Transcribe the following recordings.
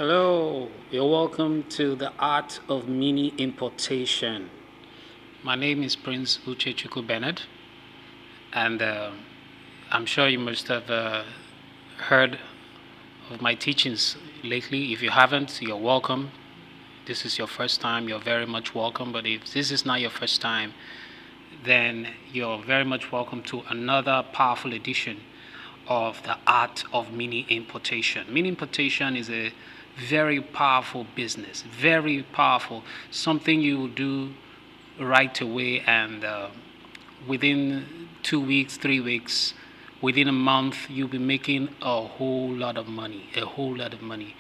Hello, you're welcome to the Art of Mini Importation. My name is Prince Uchechukwu Bennard, and I'm sure you must have heard of my teachings lately. If you haven't, you're welcome. This is your first time, you're very much welcome. But if this is not your first time, then you're very much welcome to another powerful edition of the Art of Mini Importation. Mini importation is a very powerful business, very powerful, something you will do right away, and within 2 weeks, 3 weeks, within a month, you'll be making a whole lot of money, a whole lot of money.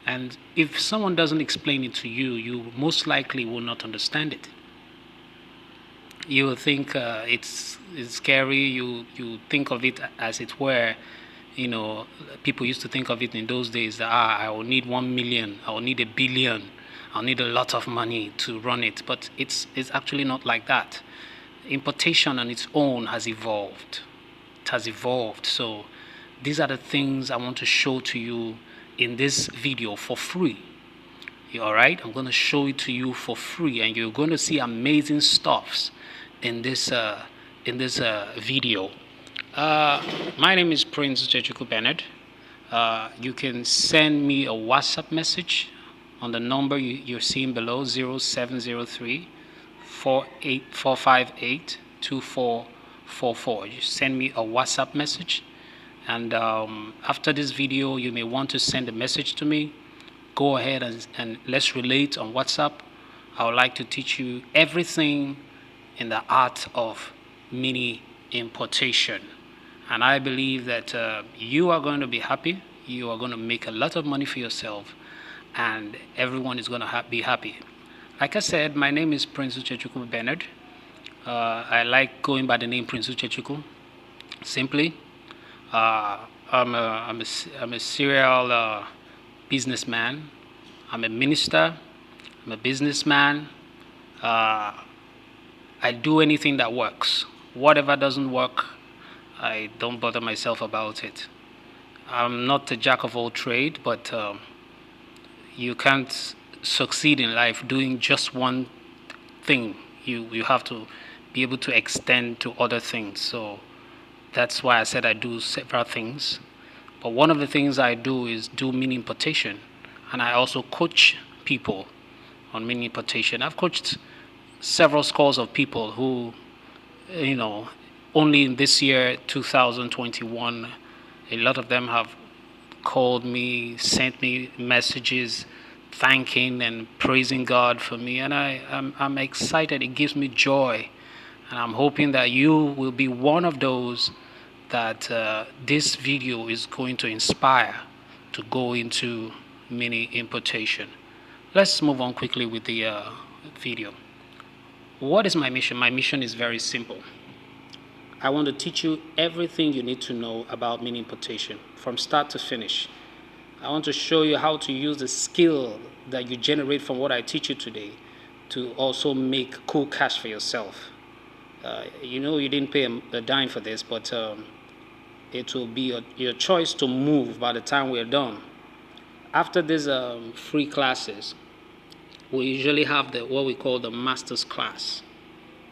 And if someone doesn't explain it to you, you most likely will not understand it. You will think it's scary. You think of it as it were. People used to think of it in those days that I will need 1 million, I will need a billion, I'll need a lot of money to run it. But it's actually not like that. Importation on its own has evolved. It has evolved. So these are the things I want to show to you in this video for free. All right, I'm going to show it to you for free, and you're going to see amazing stuffs in this video. My name is Prince Uchechukwu Bennard. You can send me a WhatsApp message on the number you're seeing below, 0703 458 2444. You send me a WhatsApp message, and after this video, you may want to send a message to me. Go ahead and let's relate on WhatsApp. I would like to teach you everything in the art of mini importation. And I believe that you are going to be happy. You are going to make a lot of money for yourself, and everyone is going to be happy. Like I said, my name is Prince Uchechukwu Bennard. I like going by the name Prince Uchechukwu. Simply, I'm a serial businessman. I'm a minister. I'm a businessman. I do anything that works. Whatever doesn't work, I don't bother myself about it. I'm not a jack of all trade, but you can't succeed in life doing just one thing. You have to be able to extend to other things. So that's why I said I do several things. But one of the things I do is do mini importation, and I also coach people on mini importation. I've coached several scores of people who, only in this year, 2021, a lot of them have called me, sent me messages, thanking and praising God for me, and I'm excited. It gives me joy, and I'm hoping that you will be one of those that this video is going to inspire to go into mini importation. Let's move on quickly with the video. What is my mission? My mission is very simple. I want to teach you everything you need to know about mini importation from start to finish. I want to show you how to use the skill that you generate from what I teach you today to also make cool cash for yourself. You didn't pay a dime for this, but it will be your choice to move by the time we're done. After these free classes, we usually have what we call the master's class.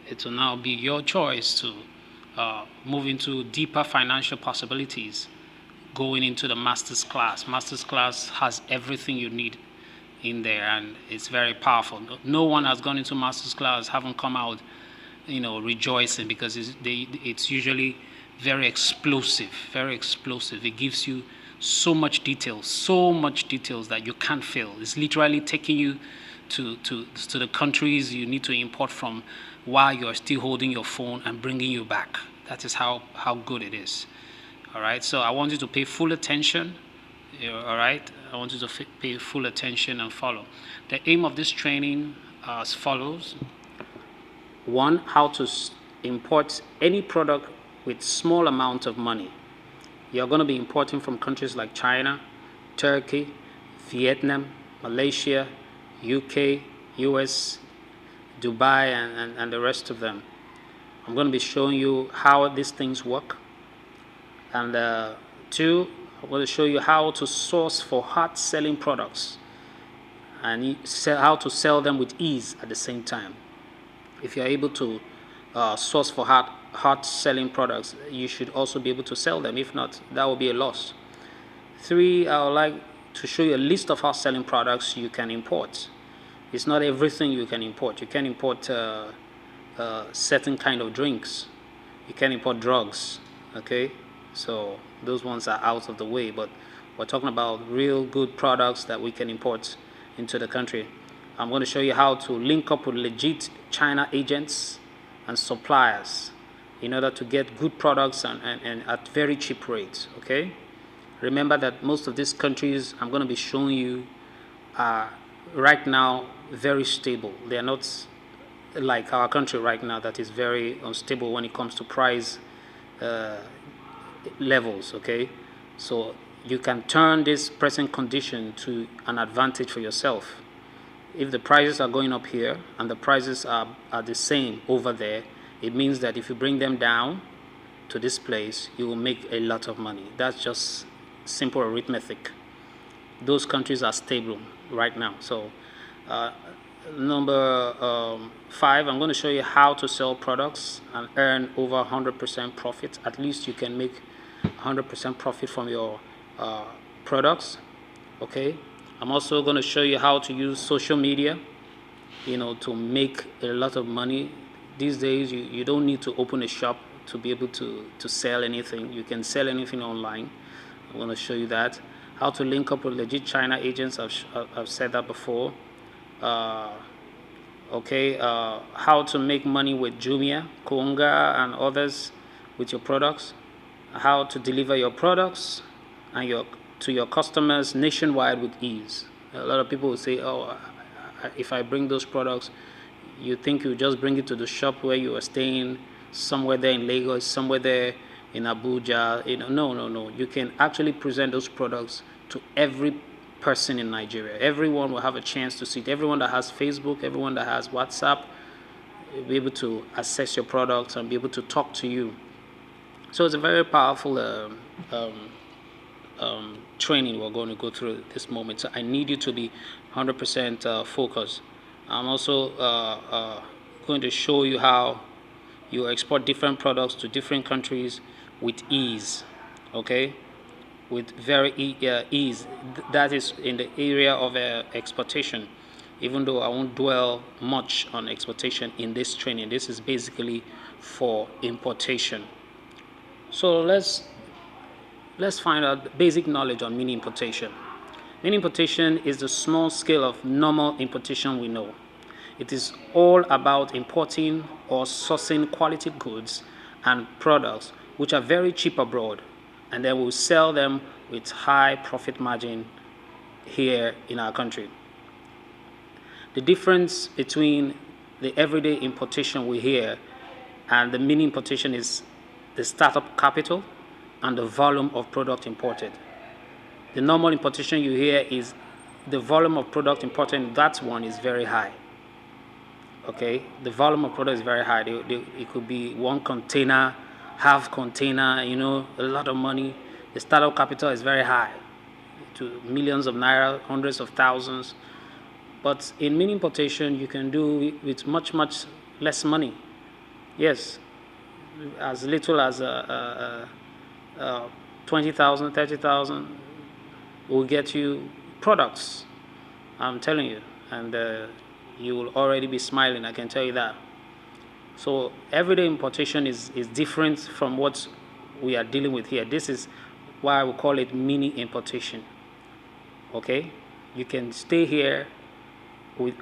It will now be your choice to move into deeper financial possibilities going into the master's class. Master's class has everything you need in there, and it's very powerful. No one has gone into master's class haven't come out rejoicing, because it's usually very explosive, very explosive. It gives you so much details that you can't fail. It's literally taking you to the countries you need to import from while you're still holding your phone and bringing you back. That is how good it is. All right, so I want you to pay full attention. All right, I want you to pay full attention and follow. The aim of this training as follows. 1, how to import any product with small amount of money. You're going to be importing from countries like China, Turkey, Vietnam, Malaysia, UK, US, Dubai, and the rest of them. I'm going to be showing you how these things work. And 2, I'm going to show you how to source for hard-selling products and how to sell them with ease at the same time. If you're able to source for hard-selling products, you should also be able to sell them. If not, that will be a loss. 3, I would like to show you a list of hard-selling products you can import. It's not everything you can import. You can import certain kind of drinks. You can import drugs, okay? So those ones are out of the way, but we're talking about real good products that we can import into the country. I'm going to show you how to link up with legit China agents and suppliers in order to get good products and at very cheap rates, okay? Remember that most of these countries I'm going to be showing you are right now very stable. They are not like our country right now that is very unstable when it comes to price levels, okay? So you can turn this present condition to an advantage for yourself. If the prices are going up here and the prices are the same over there, it means that if you bring them down to this place, you will make a lot of money. That's just simple arithmetic. Those countries are stable right now. So number 5, I'm going to show you how to sell products and earn over 100% profit. At least you can make 100% profit from your products, okay? I'm also going to show you how to use social media, to make a lot of money. These days, you don't need to open a shop to be able to sell anything. You can sell anything online. I'm going to show you that. How to link up with legit China agents, I've said that before. Okay, how to make money with Jumia, Konga, and others with your products. How to deliver your products and to your customers nationwide with ease. A lot of people will say, oh, if I bring those products, you think you just bring it to the shop where you are staying, somewhere there in Lagos, somewhere there in Abuja. No. You can actually present those products to every person in Nigeria. Everyone will have a chance to see it. Everyone that has Facebook, everyone that has WhatsApp, will be able to access your products and be able to talk to you. So it's a very powerful training we're going to go through at this moment. So I need you to be 100% focused. I'm also going to show you how you export different products to different countries with ease, okay? With very ease. That is in the area of exportation, even though I won't dwell much on exportation in this training. This is basically for importation. So let's find out basic knowledge on mini importation. Mini importation is the small scale of normal importation we know. It is all about importing or sourcing quality goods and products which are very cheap abroad, and then we'll sell them with high profit margin here in our country. The difference between the everyday importation we hear and the mini importation is the startup capital and the volume of product imported. The normal importation you hear is the volume of product imported. That one is very high. Okay, the volume of product is very high. It could be one container, half container, a lot of money. The startup capital is very high, to millions of naira, hundreds of thousands. But in mini importation, you can do it with much less money. Yes, as little as 20,000, 30,000 will get you products. I'm telling you, and you will already be smiling. I can tell you that. So everyday importation is different from what we are dealing with here. This is why we call it mini importation. Okay, you can stay here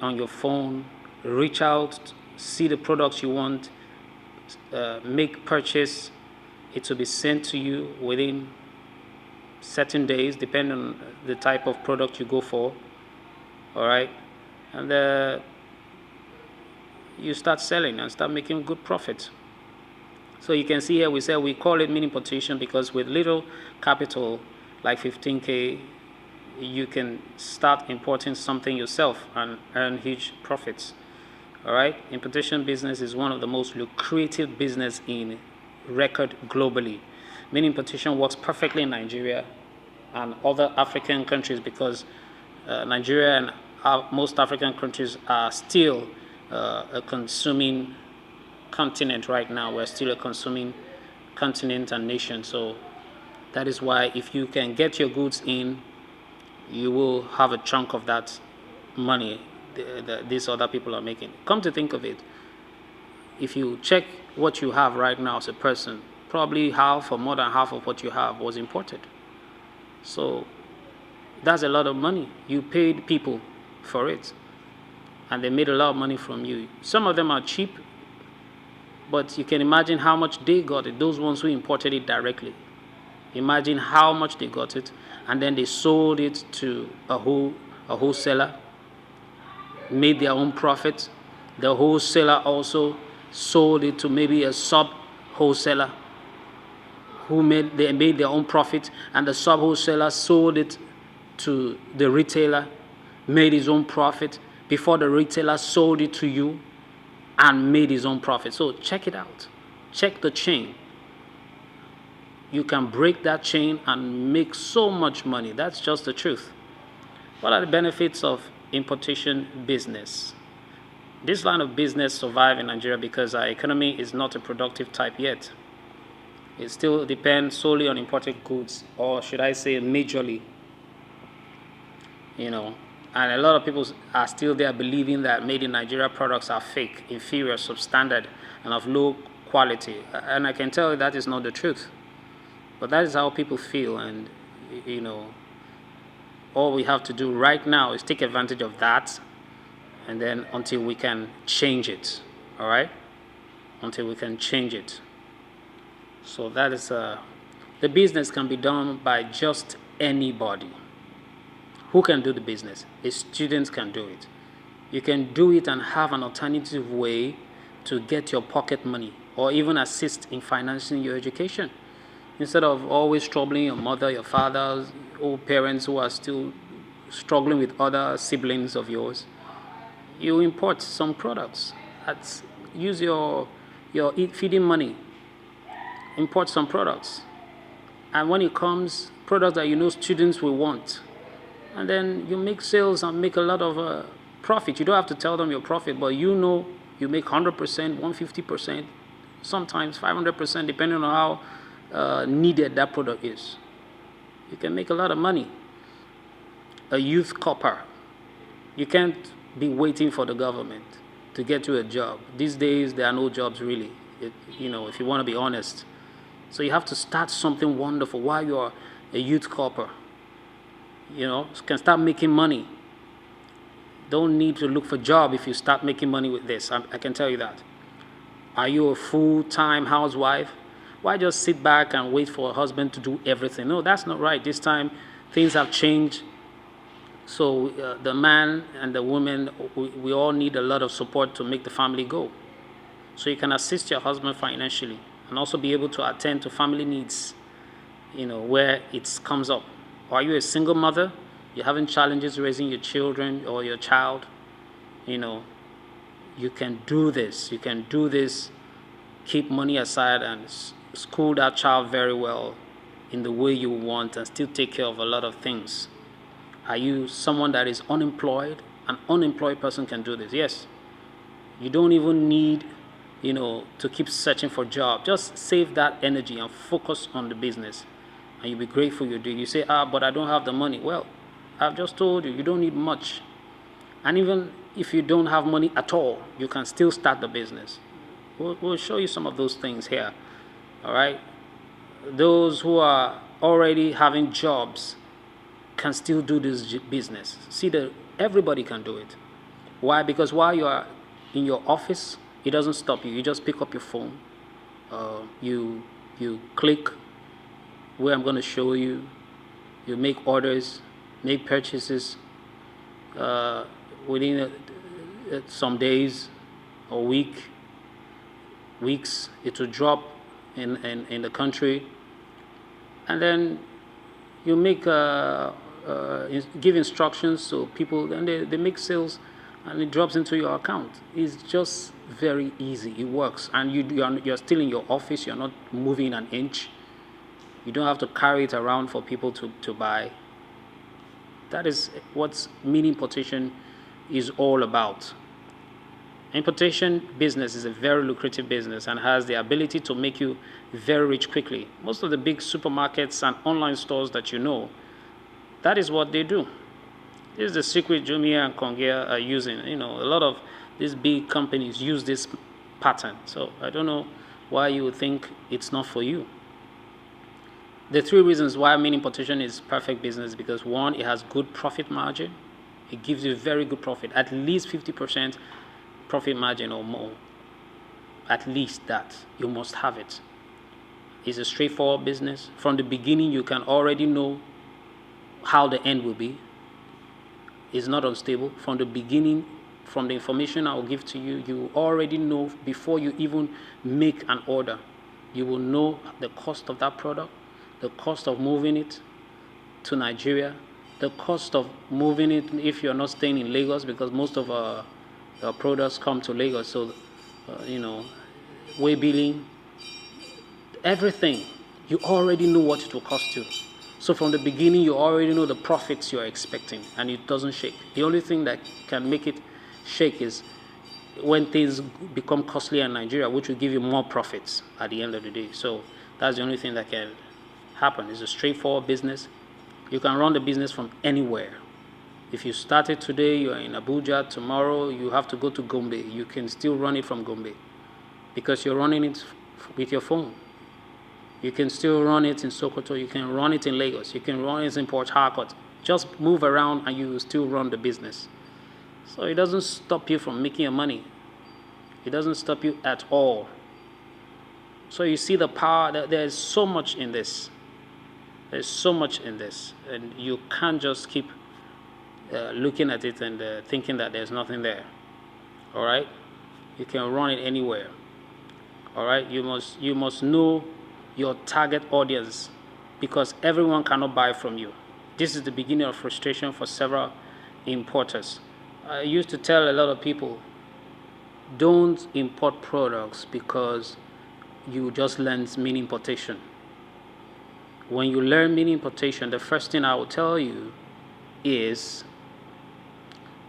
on your phone, reach out, see the products you want, make purchase. It will be sent to you within certain days, depending on the type of product you go for. All right, and you start selling and start making good profit. So you can see here we call it mini importation because with little capital, like 15K, you can start importing something yourself and earn huge profits. All right, importation business is one of the most lucrative business in record globally. Mini importation works perfectly in Nigeria and other African countries, because Nigeria and most African countries are still a consuming continent right now. We're still a consuming continent and nation. So that is why if you can get your goods in, you will have a chunk of that money these other people are making. Come to think of it, if you check what you have right now as a person, probably half or more than half of what you have was imported. So that's a lot of money. You paid people for it, and they made a lot of money from you. Some of them are cheap, but you can imagine how much they got it, those ones who imported it directly. Imagine how much they got it, and then they sold it to a wholesaler, made their own profit. The wholesaler also sold it to maybe a sub-wholesaler they made their own profit, and the sub-wholesaler sold it to the retailer, made his own profit before the retailer sold it to you and made his own profit. So check it out. Check the chain. You can break that chain and make so much money. That's just the truth. What are the benefits of importation business? This line of business survives in Nigeria because our economy is not a productive type yet. It still depends solely on imported goods, or should I say majorly. And a lot of people are still there believing that made in Nigeria products are fake, inferior, substandard, and of low quality. And I can tell you that is not the truth. But that is how people feel, and all we have to do right now is take advantage of that, and then until we can change it, all right? Until we can change it. So that is, the business can be done by just anybody. Who can do the business? A student can do it. You can do it and have an alternative way to get your pocket money, or even assist in financing your education. Instead of always troubling your mother, your father, or parents who are still struggling with other siblings of yours, you import some products. Use your feeding money. Import some products. And when it comes, products that students will want. And then you make sales and make a lot of profit. You don't have to tell them your profit, but you make 100%, 150%, sometimes 500%, depending on how needed that product is. You can make a lot of money. A youth copper. You can't be waiting for the government to get you a job. These days, there are no jobs really, if you want to be honest. So you have to start something wonderful while you're a youth copper. You can start making money. Don't need to look for a job if you start making money with this. I can tell you that. Are you a full-time housewife? Why just sit back and wait for a husband to do everything? No, that's not right. This time, things have changed. So the man and the woman, we all need a lot of support to make the family go. So you can assist your husband financially and also be able to attend to family needs, where it comes up. Or are you a single mother? You're having challenges raising your children or your child? You can do this. You can do this. Keep money aside and school that child very well in the way you want and still take care of a lot of things. Are you someone that is unemployed? An unemployed person can do this. Yes. You don't even need, to keep searching for a job. Just save that energy and focus on the business. And you'll be grateful you do. You say, but I don't have the money. Well, I've just told you don't need much. And even if you don't have money at all, you can still start the business. We'll show you some of those things here. All right? Those who are already having jobs can still do this business. See, everybody can do it. Why? Because while you are in your office, it doesn't stop you. You just pick up your phone. You click where I'm going to show you. You make orders, make purchases within some days or weeks. It will drop in the country, and then you make give instructions so people, and they make sales, and it drops into your account. It's just very easy. It works, and you're still in your office. You're not moving an inch. You don't have to carry it around for people to buy. That is what mini importation is all about. Importation business is a very lucrative business and has the ability to make you very rich quickly. Most of the big supermarkets and online stores that you know, that is what they do. This is the secret Jumia and Kongia are using. A lot of these big companies use this pattern. So I don't know why you would think it's not for you. The three reasons why mini importation is perfect business, because one, it has good profit margin. It gives you very good profit, at least 50% profit margin or more. At least that. You must have it. It's a straightforward business. From the beginning, you can already know how the end will be. It's not unstable. From the beginning, from the information I will give to you, you already know before you even make an order. You will know the cost of that product, the cost of moving it to Nigeria, the cost of moving it if you're not staying in Lagos, because most of our products come to Lagos. So, way billing, everything, you already know what it will cost you. So from the beginning, you already know the profits you're expecting, and it doesn't shake. The only thing that can make it shake is when things become costly in Nigeria, which will give you more profits at the end of the day. So that's the only thing that can happen. It's a straightforward business. You can run the business from anywhere. If you started today, you're in Abuja, tomorrow you have to go to Gombe. You can still run it from Gombe because you're running it with your phone. You can still run it in Sokoto. You can run it in Lagos. You can run it in Port Harcourt. Just move around and you will still run the business. So it doesn't stop you from making your money. It doesn't stop you at all. So you see the power. There's so much in this. There's so much in this. And you can't just keep looking at it and thinking that there's nothing there. All right? You can run it anywhere. All right? You must know your target audience, because everyone cannot buy from you. This is the beginning of frustration for several importers. I used to tell a lot of people, don't import products because you just learned mini importation. When you learn mini importation, the first thing I will tell you is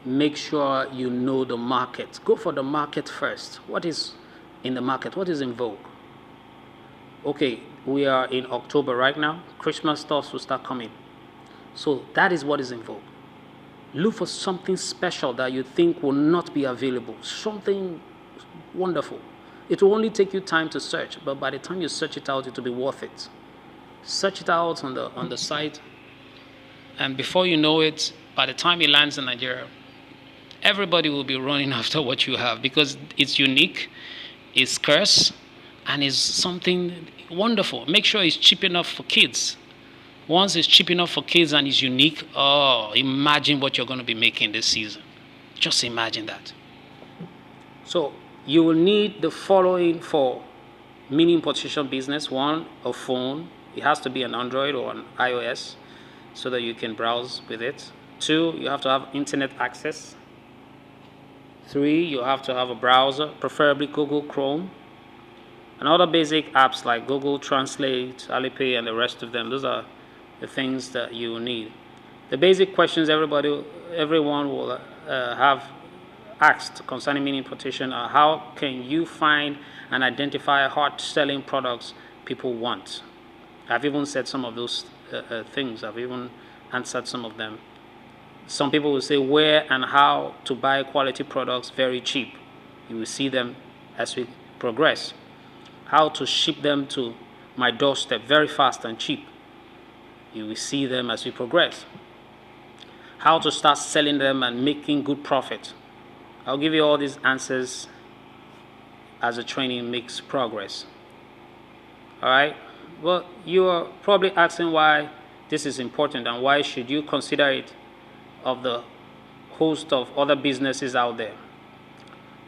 make sure you know the market. Go for the market first. What is in the market? What is in vogue? Okay, we are in October right now. Christmas stuff will start coming. So that is what is in vogue. Look for something special that you think will not be available. Something wonderful. It will only take you time to search, but by the time you search it out, it will be worth it. Search it out on the site, and before you know it, by the time it lands in Nigeria, everybody will be running after what you have because it's unique, it's scarce, and it's something wonderful. Make sure it's cheap enough for kids. Once it's cheap enough for kids and it's unique, imagine what you're going to be making this season. Just imagine that. So you will need the following for mini importation business. One, a phone. It has to be an Android or an iOS so that you can browse with it. Two, you have to have internet access. Three, you have to have a browser, preferably Google Chrome. And other basic apps like Google Translate, Alipay, and the rest of them. Those are the things that you will need. The basic questions everyone will have asked concerning mini importation are: how can you find and identify hot-selling products people want? I've even said some of those things. I've even answered some of them. Some people will say where and how to buy quality products very cheap. You will see them as we progress. How to ship them to my doorstep very fast and cheap. You will see them as we progress. How to start selling them and making good profit. I'll give you all these answers as the training makes progress. All right? Well, you are probably asking why this is important and why should you consider it of the host of other businesses out there.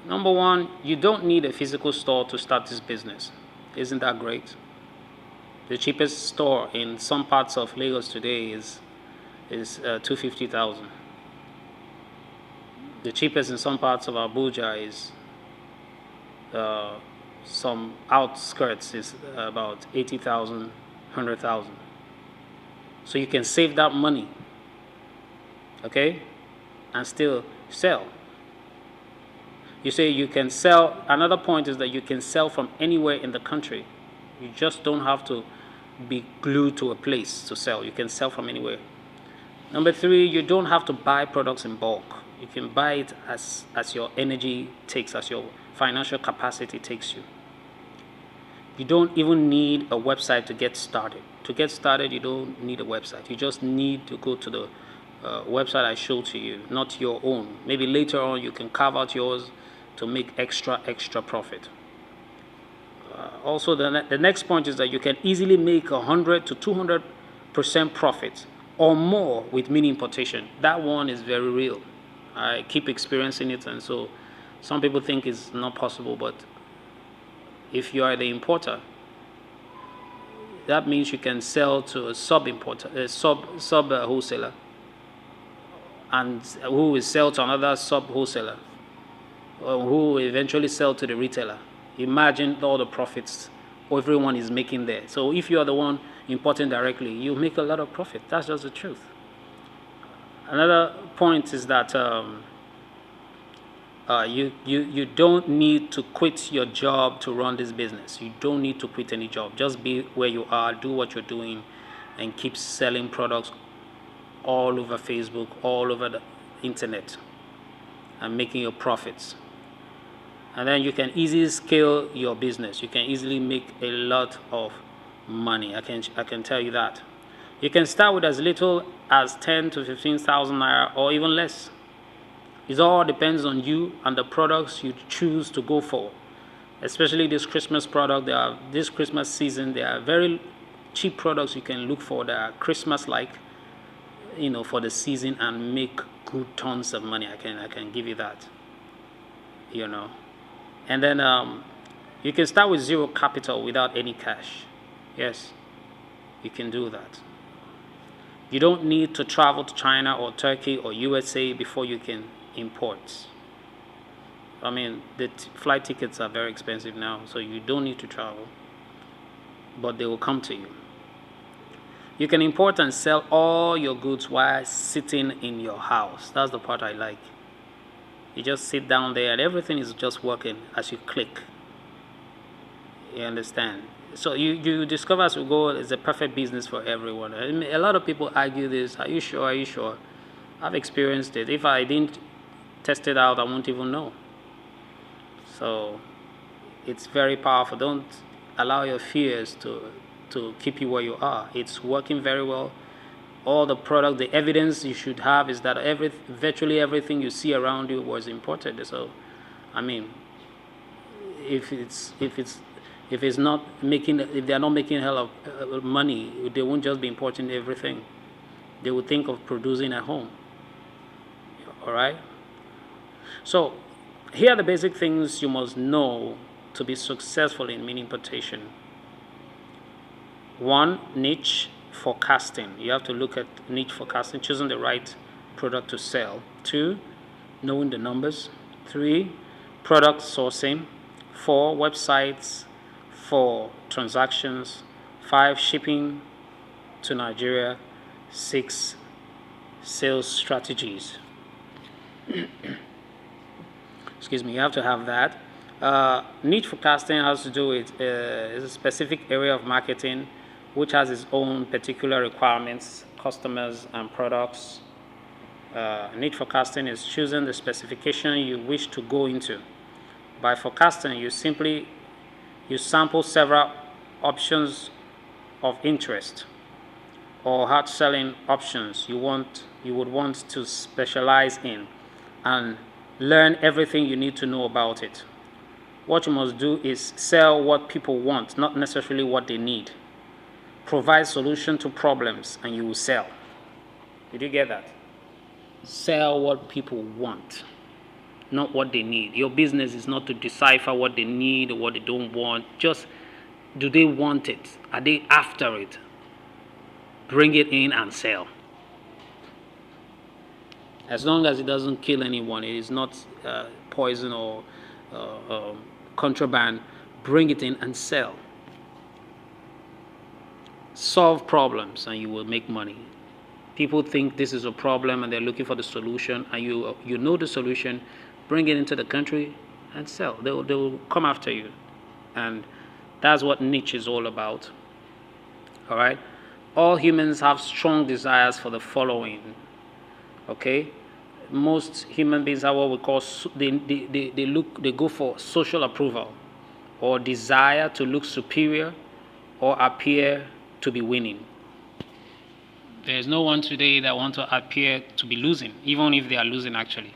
Number one, you don't need a physical store to start this business. Isn't that great? The cheapest store in some parts of Lagos today is 250,000. The cheapest in some parts of Abuja is some outskirts is about 80,000, 100,000. So you can save that money, okay, and still sell. You say you can sell. Another point is that you can sell from anywhere in the country. You just don't have to be glued to a place to sell. You can sell from anywhere. Number 3, you don't have to buy products in bulk. You can buy it as your energy takes, as your financial capacity takes you. You don't even need a website to get started. To get started, you don't need a website. You just need to go to the website I showed to you, not your own. Maybe later on you can carve out yours to make extra profit. Also, the next point is that you can easily make 100 to 200% profit or more with mini importation. That one is very real. I keep experiencing it, and so some people think it's not possible, but if you are the importer, that means you can sell to a sub-importer, a sub wholesaler, and who will sell to another sub wholesaler, or who will eventually sell to the retailer. Imagine all the profits everyone is making there. So if you are the one importing directly, you make a lot of profit. That's just the truth. Another point is that you don't need to quit your job to run this business. You don't need to quit any job. Just be where you are, do what you're doing, and keep selling products all over Facebook, all over the internet, and making your profits. And then you can easily scale your business. You can easily make a lot of money. I can tell you that. You can start with as little as 10 to 15,000 naira, or even less. It all depends on you and the products you choose to go for. Especially this Christmas product. This Christmas season, there are very cheap products you can look for that are Christmas-like, for the season, and make good tons of money. I can give you that. And then you can start with zero capital without any cash. Yes, you can do that. You don't need to travel to China or Turkey or USA before you can import. I mean, the flight tickets are very expensive now, so you don't need to travel, but they will come to you. You can import and sell all your goods while sitting in your house. That's the part I like. You just sit down there and everything is just working as you click. You understand? So you discover as you go, it's a perfect business for everyone. I mean, a lot of people argue this. Are you sure? Are you sure? I've experienced it. If I didn't test it out, I won't even know. So it's very powerful. Don't allow your fears to keep you where you are. It's working very well. All the product, the evidence you should have is that virtually everything you see around you was imported. So, I mean, if they're not making a hell of money, they won't just be importing everything. They would think of producing at home. All right. So, here are the basic things you must know to be successful in mini importation. 1, niche forecasting. You have to look at niche forecasting, choosing the right product to sell. 2, knowing the numbers. 3, product sourcing. 4, websites for transactions. 5, shipping to Nigeria. 6, sales strategies. Excuse me, you have to have that. Niche forecasting has to do with is a specific area of marketing which has its own particular requirements, customers, and products. Niche forecasting is choosing the specification you wish to go into. By forecasting, you sample several options of interest or hard selling options you would want to specialize in, and learn everything you need to know about it. What you must do is sell what people want, not necessarily what they need. Provide solution to problems and you will sell. Did you get that? Sell what people want, not what they need. Your business is not to decipher what they need or what they don't want. Just, do they want it? Are they after it? Bring it in and sell. As long as it doesn't kill anyone, it is not poison or contraband, bring it in and sell. solve problems and you will make money. People think this is a problem and they're looking for the solution, and you know the solution, bring it into the country and sell. They will come after you. And that's what niche is all about. All right? All humans have strong desires for the following. Okay? Most human beings have what we call, they go for social approval, or desire to look superior or appear to be winning. There's no one today that wants to appear to be losing, even if they are losing actually.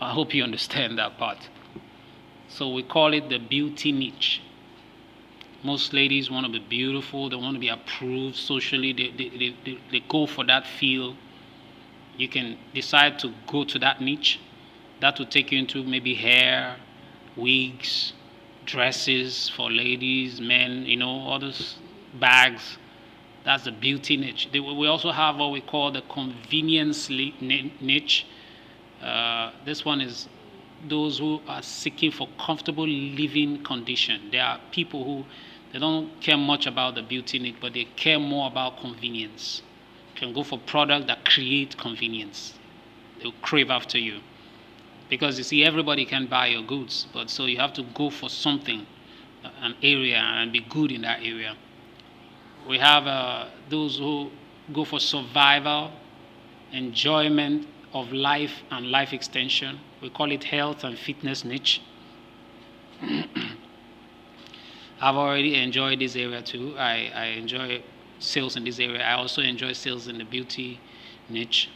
I hope you understand that part. So we call it the beauty niche. Most ladies want to be beautiful, they want to be approved socially, they go for that field. You can decide to go to that niche. That will take you into maybe hair, wigs, dresses for ladies, men, all those bags. That's the beauty niche. We also have what we call the convenience niche. This one is those who are seeking for comfortable living condition. There are people who they don't care much about the beauty niche, but they care more about convenience. Can go for products that create convenience. They'll crave after you. Because you see, everybody can buy your goods, but so you have to go for something, an area, and be good in that area. We have those who go for survival, enjoyment of life and life extension. We call it health and fitness niche. I've already enjoyed this area too. I enjoy sales in this area. I also enjoy sales in the beauty niche.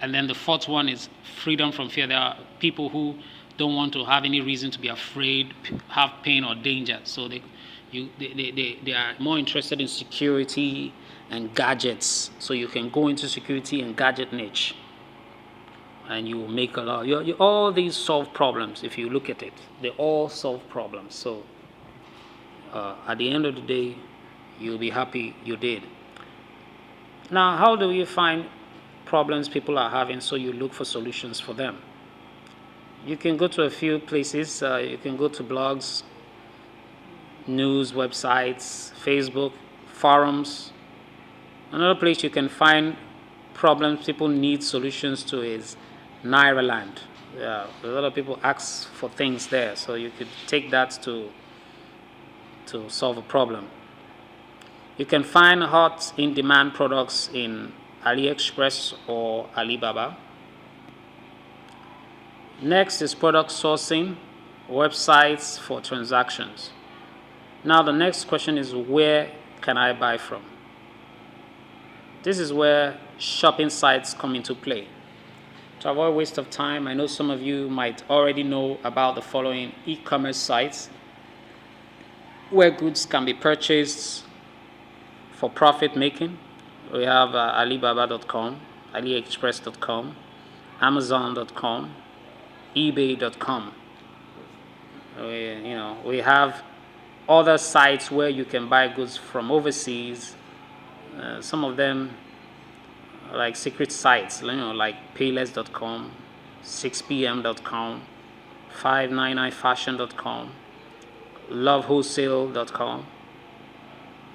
And then the fourth one is freedom from fear. There are people who don't want to have any reason to be afraid, have pain or danger. So they are more interested in security and gadgets. So you can go into security and gadget niche, and you will make a lot. All these solve problems. If you look at it, they all solve problems. So at the end of the day, you'll be happy you did. Now, how do you find problems people are having so you look for solutions for them? You can go to a few places. You can go to blogs, news websites, Facebook, forums. Another place you can find problems people need solutions to is Nairaland. A lot of people ask for things there, so you could take that to solve a problem. You can find hot in-demand products in AliExpress or Alibaba. Next is product sourcing, websites for transactions. Now the next question is, where can I buy from? This is where shopping sites come into play. To avoid waste of time, I know some of you might already know about the following e-commerce sites where goods can be purchased for profit making. We have Alibaba.com, AliExpress.com, Amazon.com, eBay.com. We have other sites where you can buy goods from overseas. Some of them are like secret sites, like Payless.com, 6pm.com, 599fashion.com, lovewholesale.com,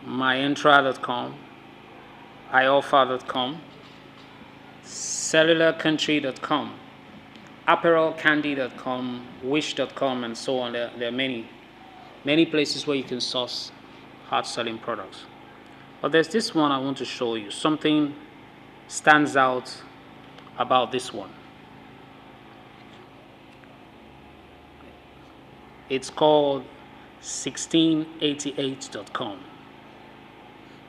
myentra.com, ioffer.com, cellularcountry.com, apparelcandy.com, wish.com, and so on. There are many places where you can source hard-selling products. But there's this one I want to show you. Something stands out about this one. It's called 1688.com.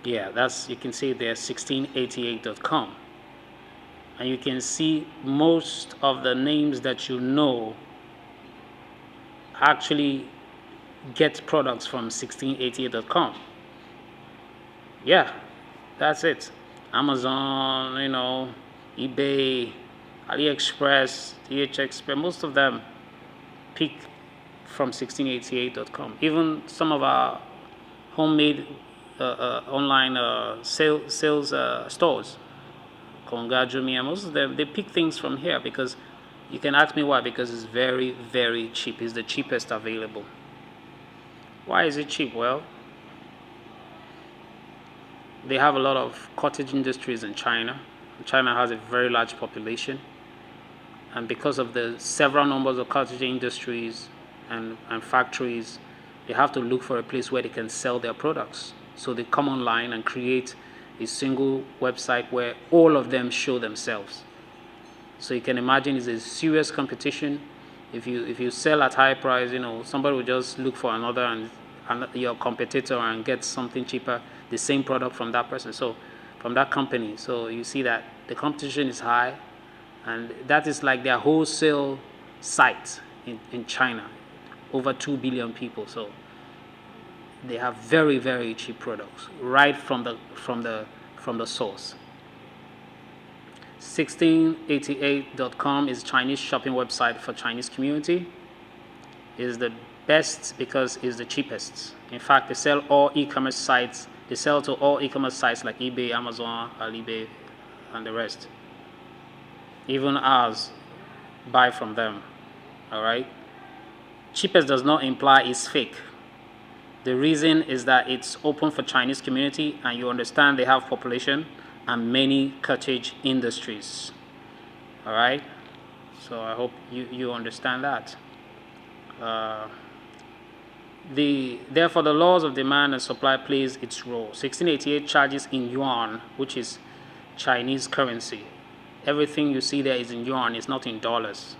Yeah, you can see there, 1688.com. And you can see most of the names that you know actually get products from 1688.com. Yeah, that's it. Amazon, eBay, AliExpress, DHX, most of them pick from 1688.com. Even some of our homemade online sales stores, Konga, Jumia, most of them, they pick things from here because you can ask me why. Because it's very, very cheap. It's the cheapest available. Why is it cheap? Well, they have a lot of cottage industries in China. China has a very large population, and because of the several numbers of cottage industries and factories, they have to look for a place where they can sell their products. So they come online and create a single website where all of them show themselves. So you can imagine it's a serious competition. If you sell at high price, somebody will just look for another and your competitor and get something cheaper, the same product from that person. So from that company. So you see that the competition is high, and that is like their wholesale site in China, over 2 billion people. So they have very, very cheap products right from the source. 1688.com is a Chinese shopping website for Chinese community. It is the best because it's the cheapest. In fact, they sell all e-commerce sites. They sell to all e-commerce sites like eBay, Amazon, Alibaba, and the rest. Even ours buy from them. All right. Cheapest does not imply it's fake. The reason is that it's open for Chinese community, and you understand they have population and many cottage industries. All right. So I hope you understand that. Therefore, the laws of demand and supply plays its role. 1688 charges in yuan, which is Chinese currency. Everything you see there is in yuan, it's not in dollars.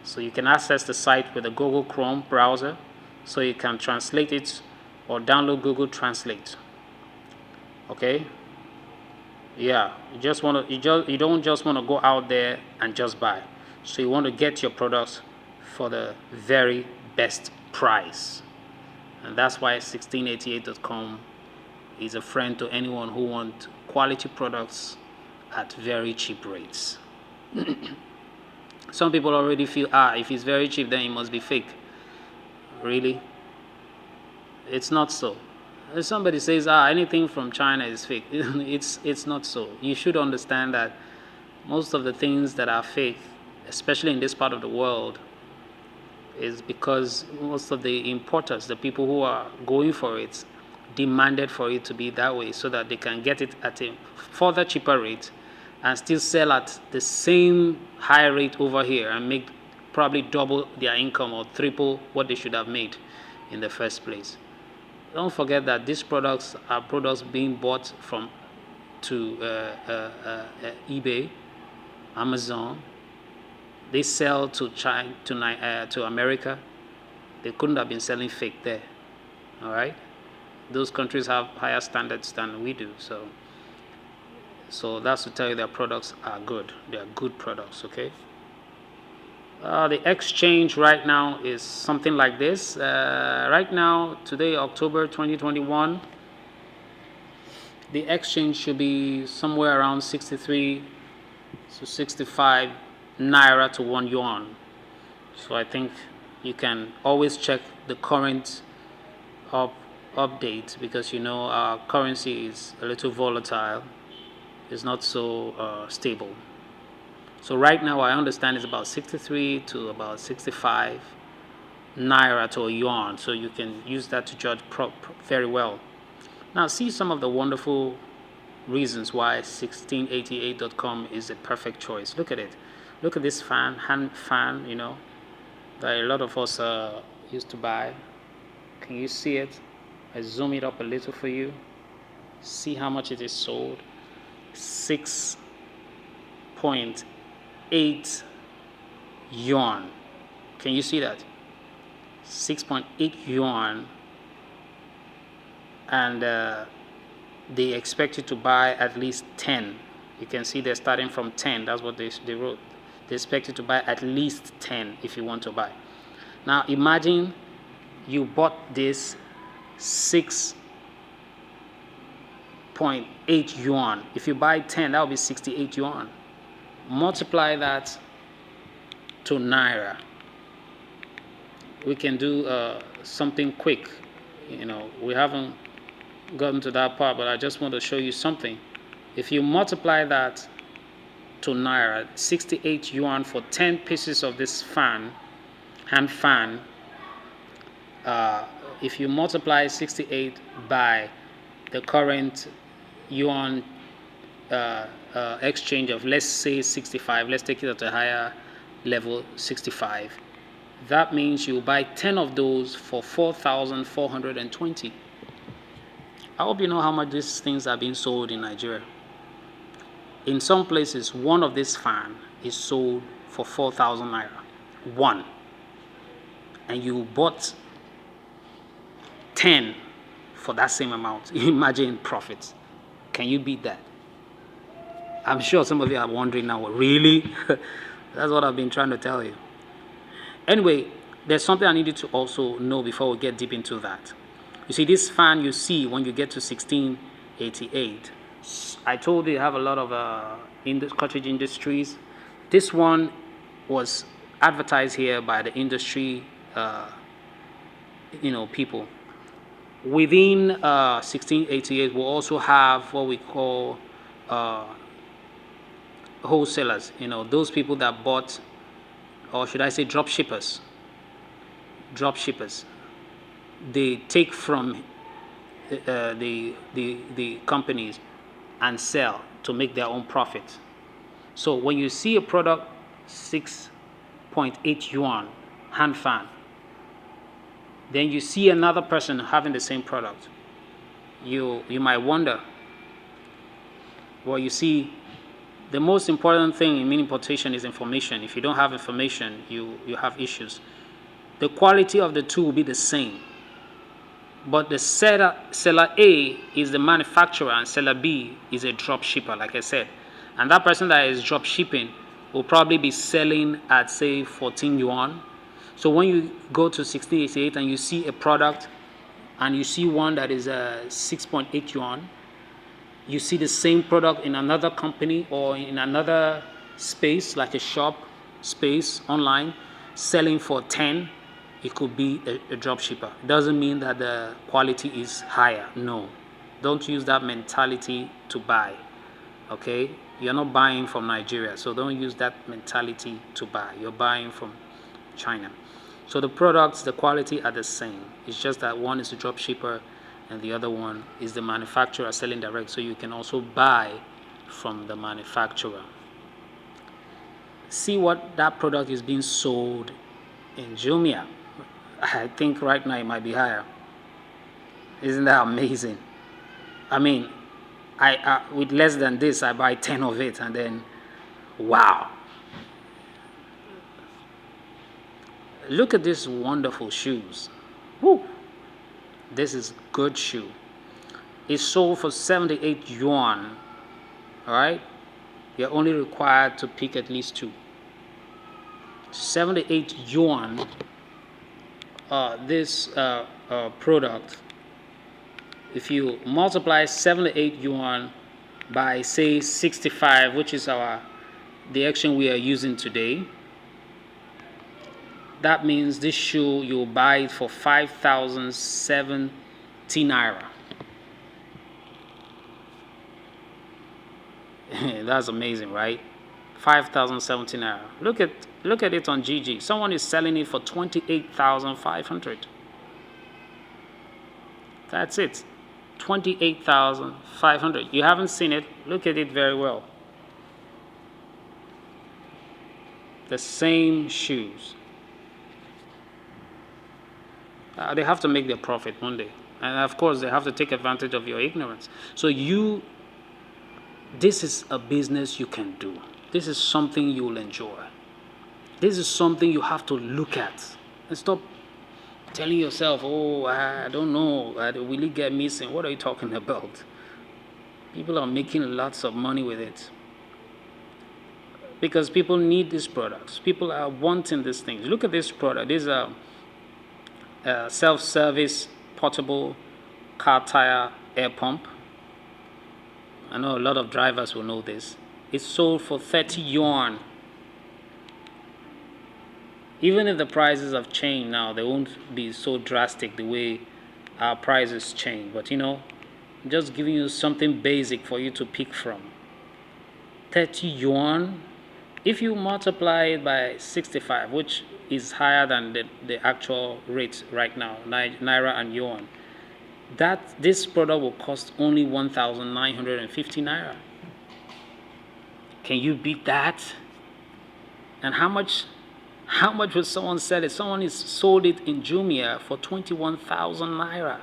So you can access the site with a Google Chrome browser, so you can translate it or download Google Translate. Okay? Yeah, you don't just want to go out there and just buy. So you want to get your products for the very best price. And that's why 1688.com is a friend to anyone who wants quality products at very cheap rates. Some people already feel, if it's very cheap, then it must be fake. Really? It's not so. If somebody says, anything from China is fake, it's not so. You should understand that most of the things that are fake, especially in this part of the world, is because most of the importers, the people who are going for it, demanded for it to be that way so that they can get it at a further cheaper rate and still sell at the same high rate over here and make probably double their income or triple what they should have made in the first place. Don't forget that these products are products being bought to eBay, Amazon. They sell to China, to America. They couldn't have been selling fake there. All right, those countries have higher standards than we do. So that's to tell you their products are good. They are good products. Okay. The exchange right now is something like this. Right now, today, October 2021, the exchange should be somewhere around 63 to 65 naira to 1 yuan. So I think you can always check the current update, because our currency is a little volatile. It's not so stable. So right now, I understand it's about 63 to about 65 naira to a yuan. So you can use that to judge very well. Now, see some of the wonderful reasons why 1688.com is a perfect choice. Look at it. Look at this hand fan, that a lot of us used to buy. Can you see it? I zoom it up a little for you. See how much it is sold. 6.8 yuan. Can you see that? 6.8 yuan. And they expect you to buy at least 10. You can see they're starting from 10. That's what they wrote. They expect you to buy at least 10 if you want to buy. Now imagine you bought this 6.8 yuan. If you buy 10, that will be 68 yuan. Multiply that to naira. We can do something quick. We haven't gotten to that part, but I just want to show you something. If you multiply that to naira, 68 yuan for 10 pieces of this hand fan, if you multiply 68 by the current yuan exchange of, let's say, 65. Let's take it at a higher level, 65. That means you buy 10 of those for 4,420. I hope you know how much these things are being sold in Nigeria. In some places, one of these fan is sold for 4,000 naira. One. And you bought 10 for that same amount. Imagine profits. Can you beat that? I'm sure some of you are wondering now, really? That's what I've been trying to tell you. Anyway, there's something I need you to also know before we get deep into that. You see, this fan you see when you get to 1688, I told you have a lot of cottage industries. This one was advertised here by the industry, people. Within 1688, we'll also have what we call wholesalers. Those people that bought, or should I say, drop shippers. Drop shippers. They take from the companies and sell to make their own profit. So when you see a product 6.8 yuan hand fan, then you see another person having the same product, you might wonder. Well, you see, the most important thing in importation is information. If you don't have information, you have issues. The quality of the two will be the same, but the seller A is the manufacturer and seller B is a drop shipper, like I said. And that person that is drop shipping will probably be selling at, say, 14 yuan. So when you go to 1688 and you see a product and you see one that is 6.8 yuan, you see the same product in another company or in another space, like a shop space online, selling for 10, it could be a drop shipper. It doesn't mean that the quality is higher. No. Don't use that mentality to buy. Okay? You're not buying from Nigeria, so don't use that mentality to buy. You're buying from China. So the products, the quality are the same. It's just that one is a drop shipper and the other one is the manufacturer selling direct. So you can also buy from the manufacturer. See what that product is being sold in Jumia. I think right now it might be higher. Isn't that amazing? I mean, I with less than this, I buy 10 of it, and then, wow. Look at these wonderful shoes. Woo! This is good shoe. It's sold for 78 yuan. All right? You're only required to pick at least two. 78 yuan. This product, if you multiply 78 yuan by, say, 65, which is the action we are using today, that means this shoe you'll buy it for 5,070 naira. That's amazing, right? 5,070 naira. Look at it on GG. Someone is selling it for 28,500. That's it. 28,500. You haven't seen it. Look at it very well. The same shoes. They have to make their profit one day. And of course, they have to take advantage of your ignorance. So this is a business you can do. This is something you will enjoy. This is something you have to look at. And stop telling yourself, oh, I don't know, will it get missing? What are you talking about? People are making lots of money with it. Because people need these products. People are wanting these things. Look at this product. This is a self-service portable car tire air pump. I know a lot of drivers will know this. It's sold for 30 yuan. Even if the prices have changed now, they won't be so drastic the way our prices change. But I'm just giving you something basic for you to pick from. 30 yuan. If you multiply it by 65, which is higher than the actual rate right now, Naira and yuan, this product will cost only 1,950 naira. Can you beat that? And how much would someone sell it? Someone is sold it in Jumia for 21,000 naira.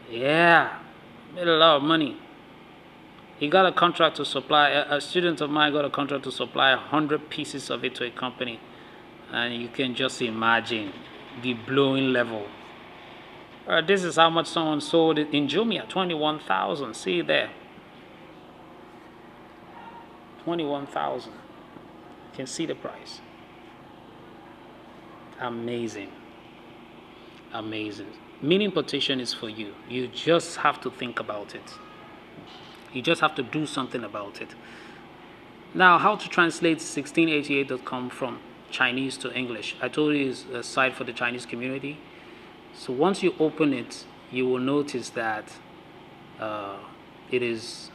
Yeah, made a lot of money. He got a contract to supply, a student of mine got a contract to supply 100 pieces of it to a company. And you can just imagine the blowing level. This is how much someone sold it in Jumia, 21,000. See there. 21,000. You can see the price. Amazing. Amazing. Mini importation is for you. You just have to think about it. You just have to do something about it. Now, how to translate 1688.com from Chinese to English. I told you it's a site for the Chinese community. So once you open it, you will notice that it is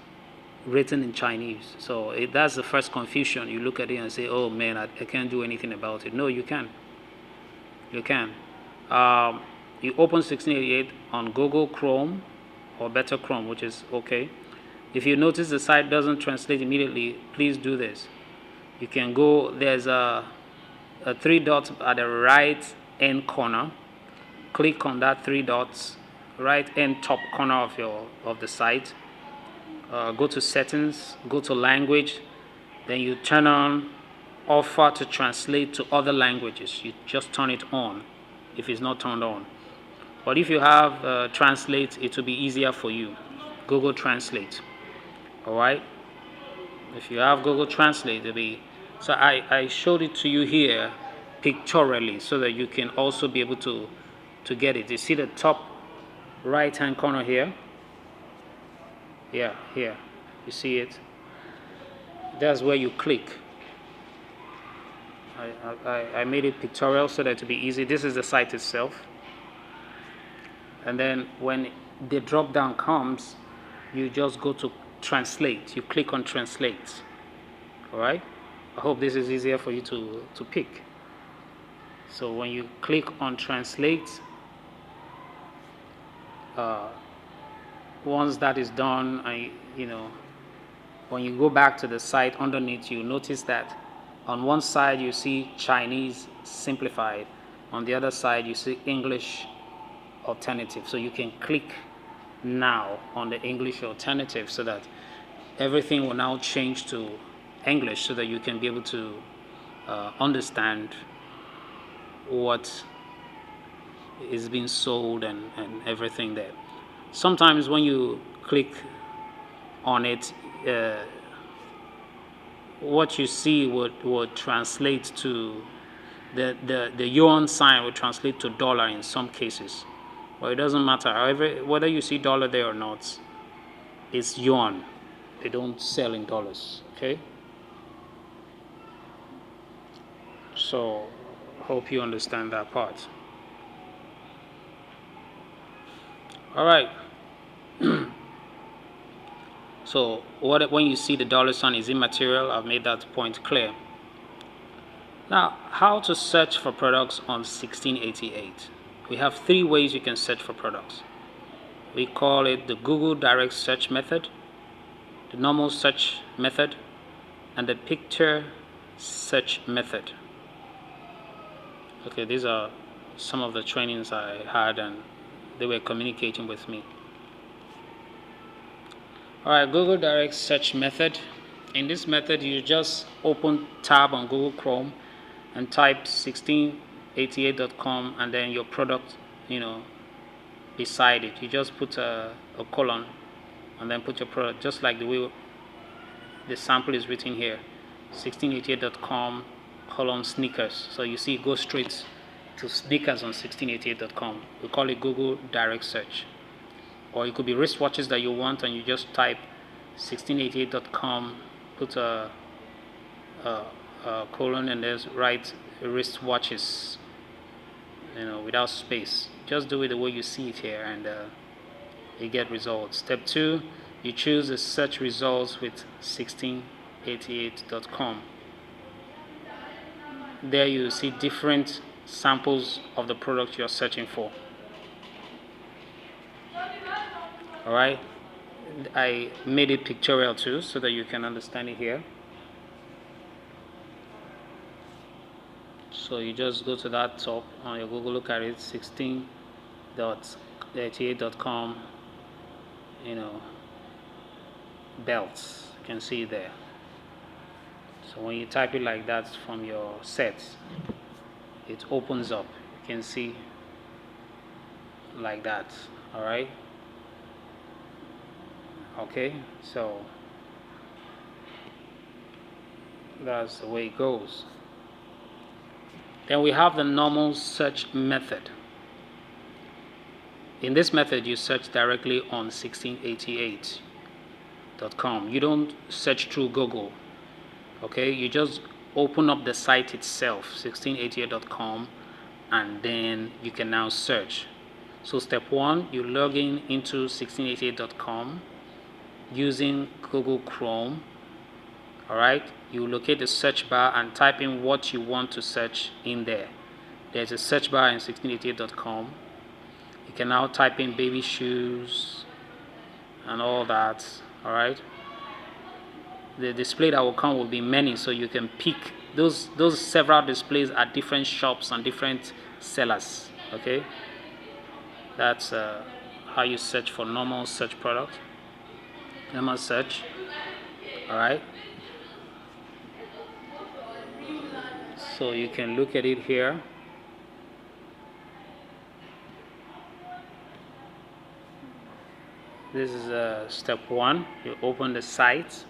written in Chinese. So that's the first confusion. You look at it and say, oh man, I can't do anything about it. No, you can. You can. You open 1688 on Google Chrome or better Chrome, which is okay. If you notice the site doesn't translate immediately, please do this. You can go, there's a 3 dots at the right end corner. Click on that 3 dots, right end top corner of the site. Go to settings, go to language, then you turn on offer to translate to other languages. You just turn it on if it's not turned on. But if you have translate, it will be easier for you. Google Translate. All right. If you have Google Translate, it'll be. So I showed it to you here pictorially so that you can also be able to get it. You see the top right hand corner here? Yeah, here. You see it? That's where you click. I made it pictorial so that it will be easy. This is the site itself. And then when the drop down comes, you just go to translate. You click on translate. All right. I hope this is easier for you to pick. So when you click on translate, once that is done, when you go back to the site underneath, you notice that on one side you see Chinese simplified, on the other side you see English alternative. So you can click now on the English alternative so that everything will now change to English so that you can be able to understand what is being sold and everything there. Sometimes when you click on it, what you see would translate to the yuan sign would translate to dollar in some cases. Well, it doesn't matter. However, whether you see dollar there or not, it's yuan. They don't sell in dollars. Okay. So, hope you understand that part. All right. So, when you see the dollar sign is immaterial, I've made that point clear. Now, how to search for products on 1688? We have 3 ways you can search for products. We call it the Google direct search method, the normal search method, and the picture search method. Okay, these are some of the trainings I had and they were communicating with me. Alright, Google direct search method. In this method, you just open tab on Google Chrome and type 1688.com and then your product, beside it. You just put a colon and then put your product, just like the way the sample is written here. 1688.com colon sneakers. So you see, go straight to sneakers on 1688.com. We call it Google direct search. Or it could be wristwatches that you want and you just type 1688.com, put a colon and then write wristwatches, without space. Just do it the way you see it here and you get results. Step 2, you choose the search results with 1688.com. There you see different samples of the product you're searching for. All right. I made it pictorial too so that you can understand it here. So you just go to that top on your Google, look at it, 16.38.com, belts. You can see it there. So when you type it like that from your sets, it opens up. You can see like that. All right. Okay. So that's the way it goes. Then we have the normal search method. In this method, you search directly on 1688.com. You don't search through Google. Okay, you just open up the site itself, 1688.com, and then you can now search. So step one, you log in into 1688.com using Google Chrome. All right, you locate the search bar and type in what you want to search in there. There's a search bar in 1688.com. You can now type in baby shoes and all that. All right. The display that will come will be many, so you can pick those several displays at different shops and different sellers. Okay, that's how you search for normal search product. Normal search. All right. So you can look at it here. This is step one. You open the site.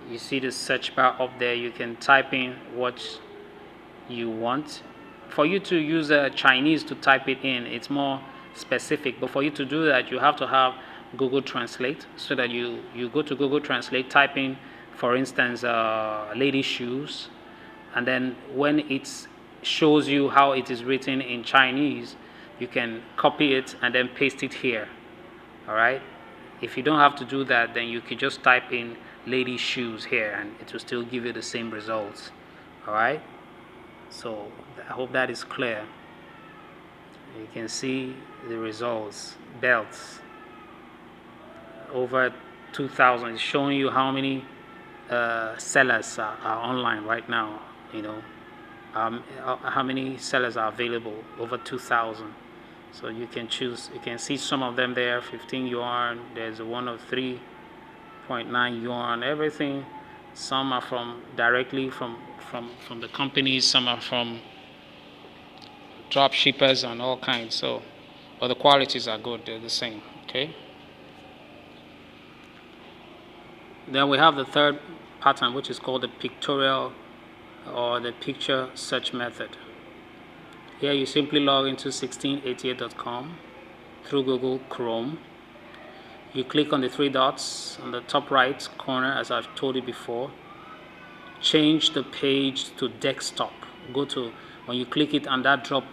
You see the search bar up there. You can type in what you want. For you to use Chinese to type it in, it's more specific. But for you to do that, you have to have Google Translate, so that you go to Google Translate, type in, for instance, lady shoes, and then when it shows you how it is written in Chinese, you can copy it and then paste it here. All right. If you don't have to do that, then you could just type in lady shoes here and it will still give you the same results. All right. So I hope that is clear. You can see the results. Belts, over 2,000. It's showing you how many sellers are online right now. How many sellers are available. Over 2,000. So you can choose. You can see some of them there. 15 yuan. There's one of 3.9 yuan. Everything. Some are from directly from the companies. Some are from drop shippers and all kinds. So, but the qualities are good. They're the same. Okay. Then we have the third pattern, which is called the pictorial or the picture search method. Here you simply log into 1688.com through Google Chrome. You click on the three dots on the top right corner, as I've told you before. Change the page to desktop. Go to, when you click it and that drop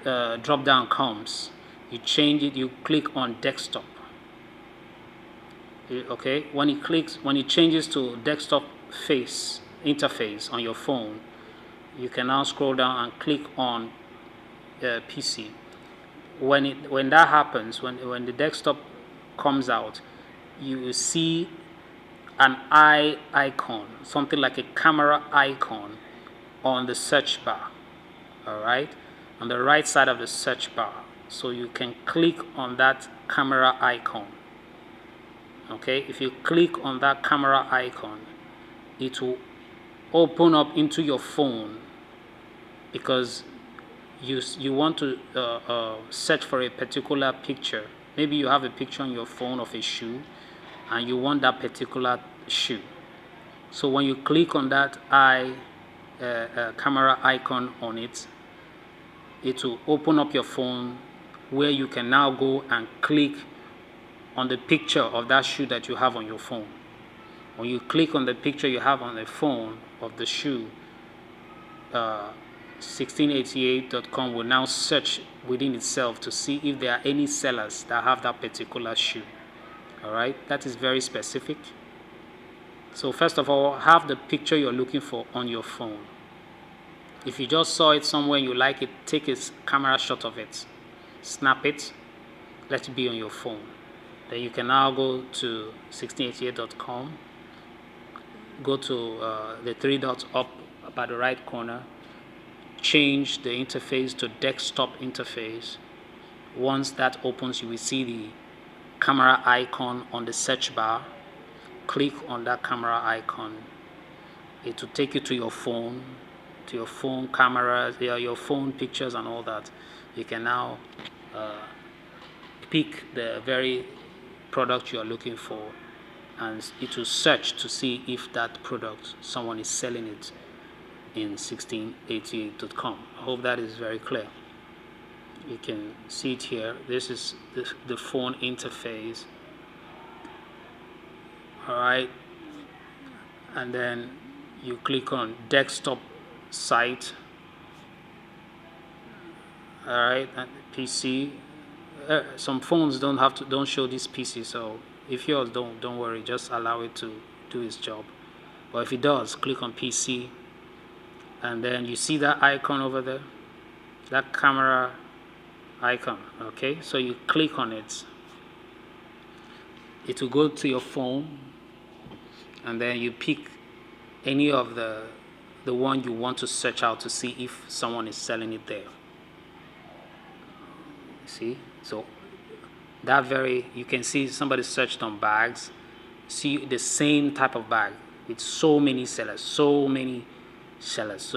down comes, you change it, you click on desktop. Okay, when it changes to desktop interface on your phone, you can now scroll down and click on PC. When that happens, when the desktop comes out, you will see an eye icon, something like a camera icon on the search bar. All right, on the right side of the search bar. So you can click on that camera icon. Okay, if you click on that camera icon, it will open up into your phone, because you want to search for a particular picture. Maybe you have a picture on your phone of a shoe and you want that particular shoe. So when you click on that camera icon on it, it will open up your phone, where you can now go and click on the picture of that shoe that you have on your phone. When you click on the picture you have on the phone of the shoe, 1688.com will now search within itself to see if there are any sellers that have that particular shoe. All right, that is very specific. So first of all, have the picture you're looking for on your phone. If you just saw it somewhere and you like it, take a camera shot of it. snap it, let it be on your phone. Then you can now go to 1688.com, go to the three dots up by the right corner, change the interface to desktop interface. Once that opens, you will see the camera icon on the search bar. Click on that camera icon. It will take you to your phone cameras, your phone pictures and all that. You can now pick the very product you are looking for, and it will search to see if that product, someone is selling it in 1688.com. I hope that is very clear. You can see it here. This is the phone interface. All right, and then you click on desktop site. All right, and PC. Some phones don't show this PC, so if yours don't worry, just allow it to do its job. But if it does, click on PC, and then you see that icon over there, that camera icon. Okay, so you click on it. It will go to your phone, and then you pick any of the one you want to search out to see if someone is selling it there. See, so you can see somebody searched on bags. See the same type of bag with so many sellers. So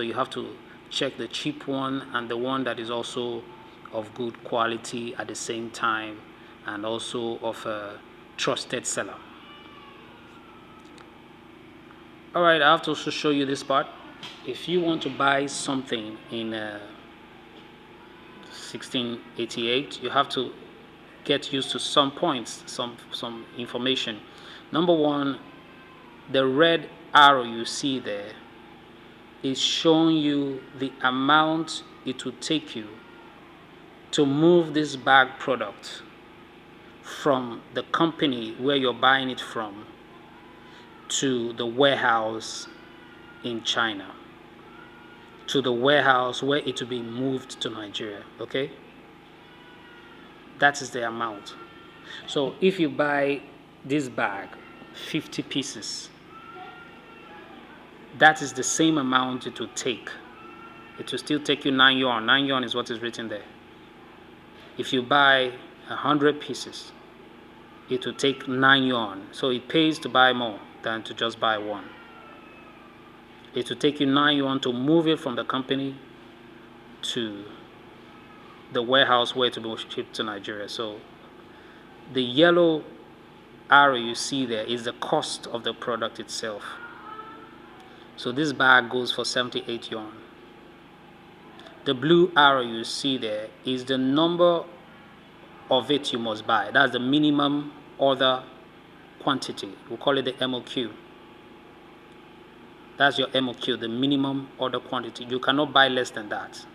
you have to check the cheap one and the one that is also of good quality at the same time, and also of a trusted seller. All right, I have to also show you this part. If you want to buy something in 1688, you have to get used to some points, some information. Number one, the red arrow you see there is showing you the amount it will take you to move this bag product from the company where you're buying it from to the warehouse in China, to the warehouse where it will be moved to Nigeria. Okay, that is the amount. So if you buy this bag 50 pieces, that is the same amount it will take. It will still take you 9 yuan. 9 yuan is what is written there. If you buy 100 pieces, it will take 9 yuan. So it pays to buy more than to just buy one. It will take you 9 yuan to move it from the company to the warehouse where to be shipped to Nigeria. So the yellow arrow you see there is the cost of the product itself. So this bag goes for 78 yuan. The blue arrow you see there is the number of it you must buy. That's the minimum order quantity. We'll call it the MOQ. That's your MOQ, the minimum order quantity. You cannot buy less than that.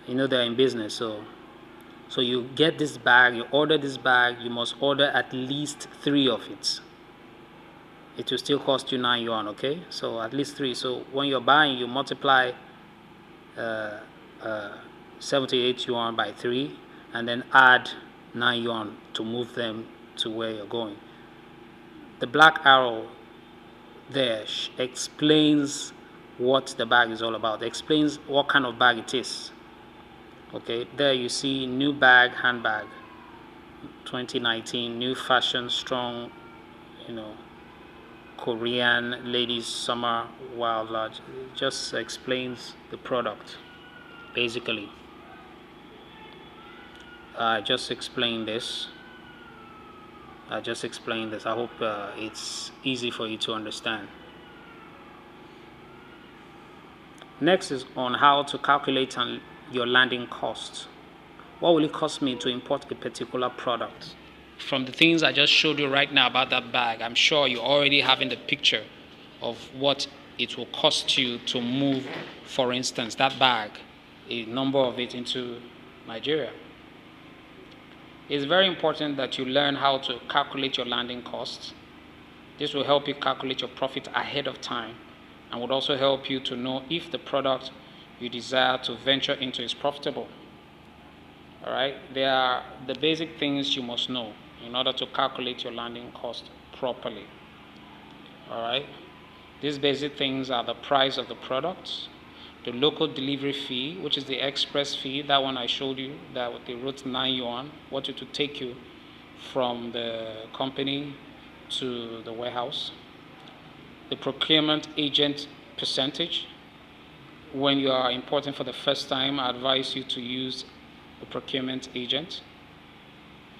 You know they're in business, so you get this bag, you order this bag, you must order at least 3 of it. It will still cost you 9 yuan, okay? So at least 3. So when you're buying, you multiply 78 yuan by 3, and then add 9 yuan to move them to where you're going. The black arrow there explains what the bag is all about. It explains what kind of bag it is. Okay, there you see new bag, handbag, 2019, new fashion, strong, Korean ladies summer wild large. It just explains the product, basically. I just explained this. I hope it's easy for you to understand. Next is on how to calculate your landing costs. What will it cost me to import a particular product? From the things I just showed you right now about that bag, I'm sure you're already having the picture of what it will cost you to move, for instance, that bag, a number of it into Nigeria. It's very important that you learn how to calculate your landing costs. This will help you calculate your profit ahead of time, and would also help you to know if the product you desire to venture into is profitable. All right, there are the basic things you must know in order to calculate your landing cost properly. All right, these basic things are the price of the products, the local delivery fee, which is the express fee, that one I showed you, that they wrote 9 yuan, what it would take you from the company to the warehouse. The procurement agent percentage. When you are importing for the first time, I advise you to use a procurement agent.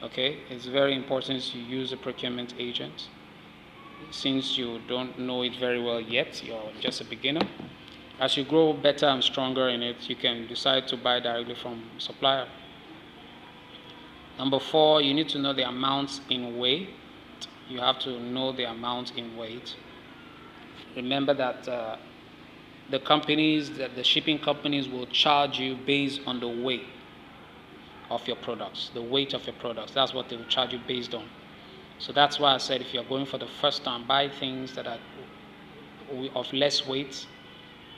Okay, it's very important you use a procurement agent. Since you don't know it very well yet, you're just a beginner. As you grow better and stronger in it, you can decide to buy directly from supplier. Number 4, you need to know the amounts in weight. You have to know the amount in weight. Remember that the shipping companies will charge you based on the weight of your products. The weight of your products, that's what they will charge you based on. So that's why I said if you're going for the first time, buy things that are of less weight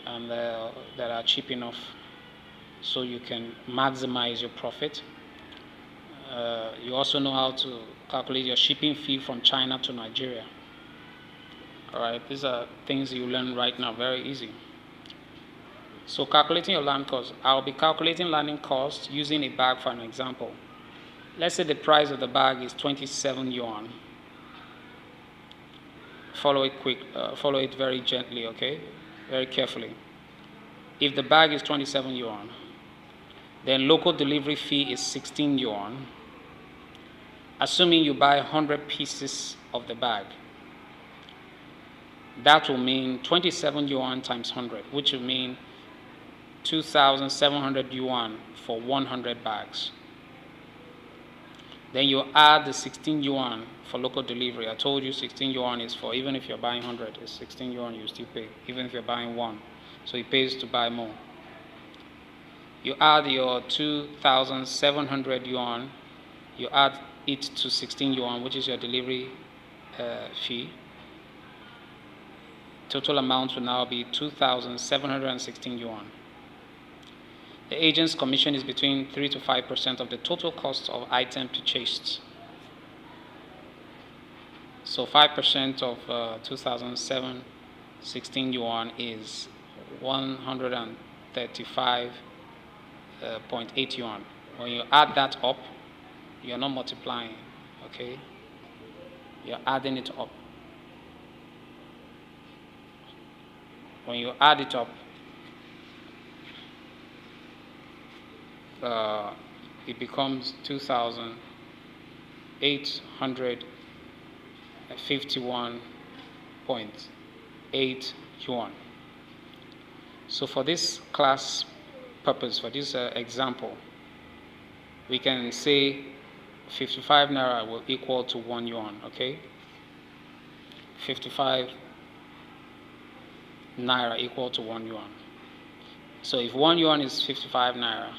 and that are cheap enough so you can maximize your profit. You also know how to calculate your shipping fee from China to Nigeria. All right, these are things you learn right now, very easy. So calculating your land cost, I'll be calculating landing cost using a bag for an example. Let's say the price of the bag is 27 yuan. Follow it very gently, okay? Very carefully. If the bag is 27 yuan, then local delivery fee is 16 yuan, assuming you buy 100 pieces of the bag. That will mean 27 yuan times 100, which will mean 2,700 yuan for 100 bags. Then you add the 16 yuan for local delivery. I told you 16 yuan is for, even if you're buying 100, it's 16 yuan you still pay, even if you're buying 1. So it pays to buy more. You add your 2,700 yuan, you add it to 16 yuan, which is your delivery fee. Total amount will now be 2,716 yuan. The agent's commission is between 3 to 5% of the total cost of item purchased. So 5% of 2,716 yuan is 135.8 yuan. When you add that up, you're not multiplying, okay? You're adding it up. When you add it up, it becomes 2,851.8 yuan. So for this class purpose, for this example, we can say 55 naira will equal to 1 yuan, okay? 55 naira equal to 1 yuan. So if 1 yuan is 55 naira,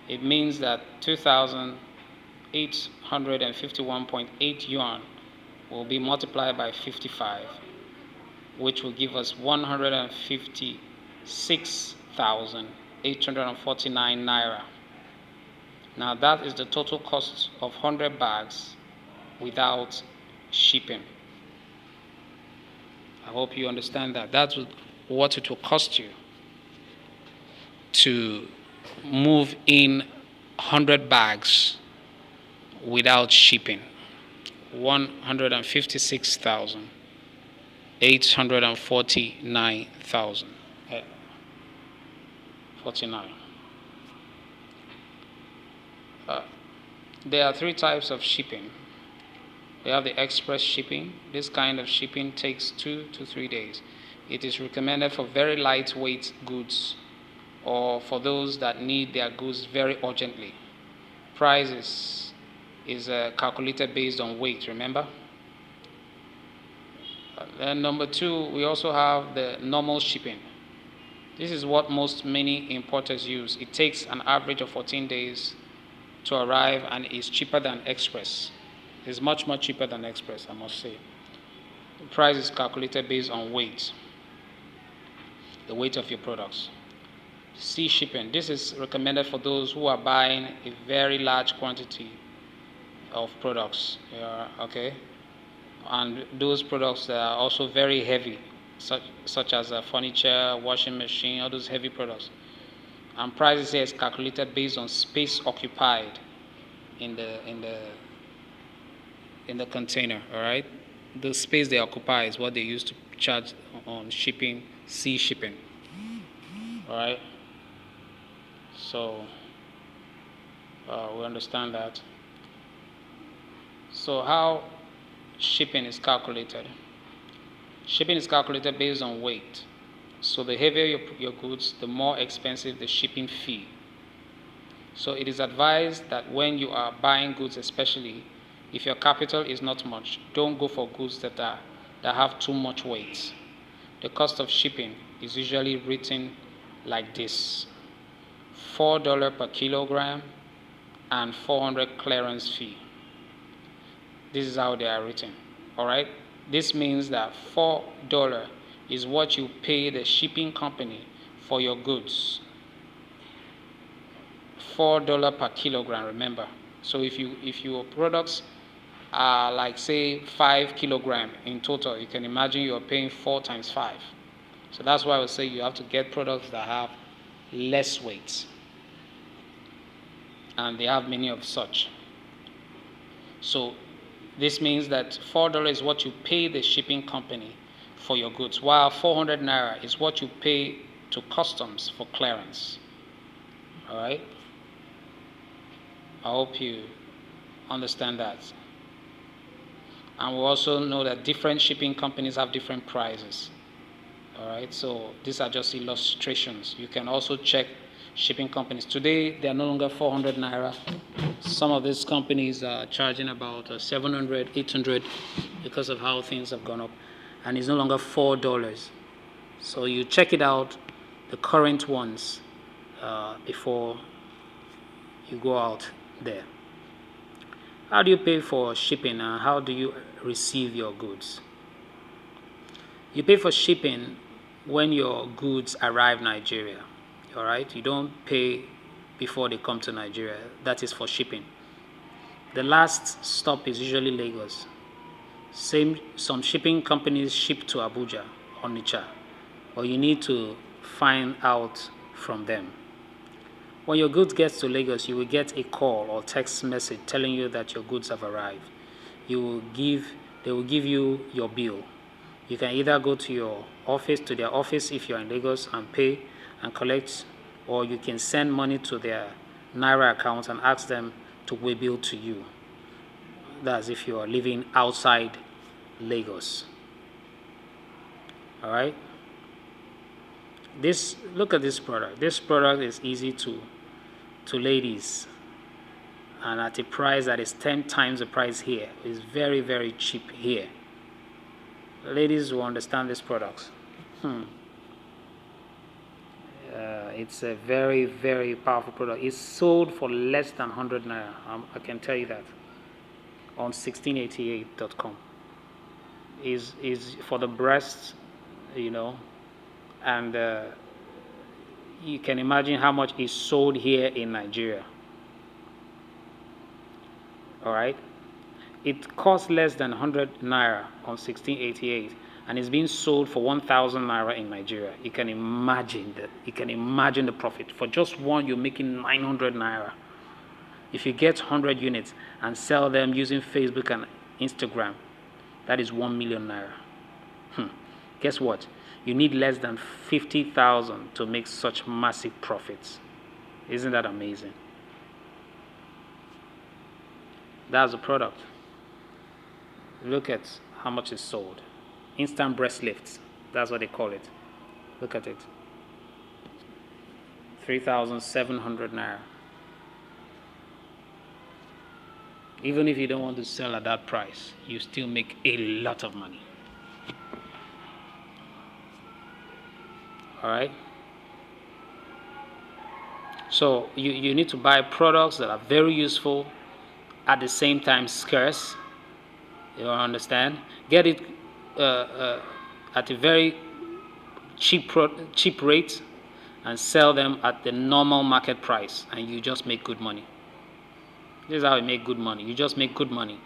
it means that 2,851.8 yuan will be multiplied by 55, which will give us 156,849 naira. Now that is the total cost of 100 bags without shipping. I hope you understand that. That's what it will cost you to move in 100 bags without shipping. 156,849,049. There are 3 types of shipping. We have the express shipping. This kind of shipping takes 2 to 3 days. It is recommended for very lightweight goods or for those that need their goods very urgently. Price is calculated based on weight, remember? Then number 2, we also have the normal shipping. This is what many importers use. It takes an average of 14 days to arrive and is cheaper than express. It's much cheaper than express, I must say. The price is calculated based on weight, the weight of your products. Sea shipping. This is recommended for those who are buying a very large quantity of products. Okay, and those products that are also very heavy, such as furniture, washing machine, all those heavy products. And prices here is calculated based on space occupied in the container. All right, the space they occupy is what they use to charge on shipping, sea shipping. All right. So we understand that. So how shipping is calculated? Shipping is calculated based on weight. So the heavier your goods, the more expensive the shipping fee. So it is advised that when you are buying goods, especially if your capital is not much, don't go for goods that have too much weight. The cost of shipping is usually written like this: $4 per kilogram and 400 clearance fee. This is how they are written. All right. This means that $4 is what you pay the shipping company for your goods. $4 per kilogram, remember. So if your products are like, say, 5 kilogram in total, you can imagine you're paying 4 times 5. So that's why I would say you have to get products that have less weight, and they have many of such. So this means that $4 is what you pay the shipping company for your goods, while 400 naira is what you pay to customs for clearance. All right? I hope you understand that. And we also know that different shipping companies have different prices. All right, so these are just illustrations. You can also check shipping companies. Today, they are no longer 400 naira. Some of these companies are charging about 700, 800 because of how things have gone up. And it's no longer $4. So you check it out, the current ones, before you go out there. How do you pay for shipping, and how do you receive your goods? You pay for shipping when your goods arrive Nigeria. All right, you don't pay before they come to Nigeria. That is for shipping. The last stop is usually Lagos. Some shipping companies ship to Abuja, Onitsha, but you need to find out from them. When your goods get to Lagos, you will get a call or text message telling you that your goods have arrived. They will give you your bill. You can either go to their office if you're in Lagos, and pay and collect, or you can send money to their Naira account and ask them to bill to you. That's if you are living outside Lagos. All right. Look at this product. This product is easy to ladies, and at a price that is 10 times the price here. It's very, very cheap here. Ladies will understand this product. It's a very, very powerful product. It's sold for less than 100 naira. I can tell you that. On 1688.com. Is for the breasts, and you can imagine how much is sold here in Nigeria. All right. It costs less than 100 naira on 1688, and it's being sold for 1,000 naira in Nigeria. You can imagine that. You can imagine the profit. For just one, you're making 900 naira. If you get 100 units and sell them using Facebook and Instagram, that is 1 million naira. Guess what? You need less than 50,000 to make such massive profits. Isn't that amazing? That's the product. Look at how much is sold. Instant breast lifts. That's what they call it. Look at it. 3,700 naira. Even if you don't want to sell at that price, you still make a lot of money. All right. So you need to buy products that are very useful, at the same time scarce. You understand? Get it at a very cheap rate, and sell them at the normal market price, and you just make good money. This is how you make good money. You just make good money.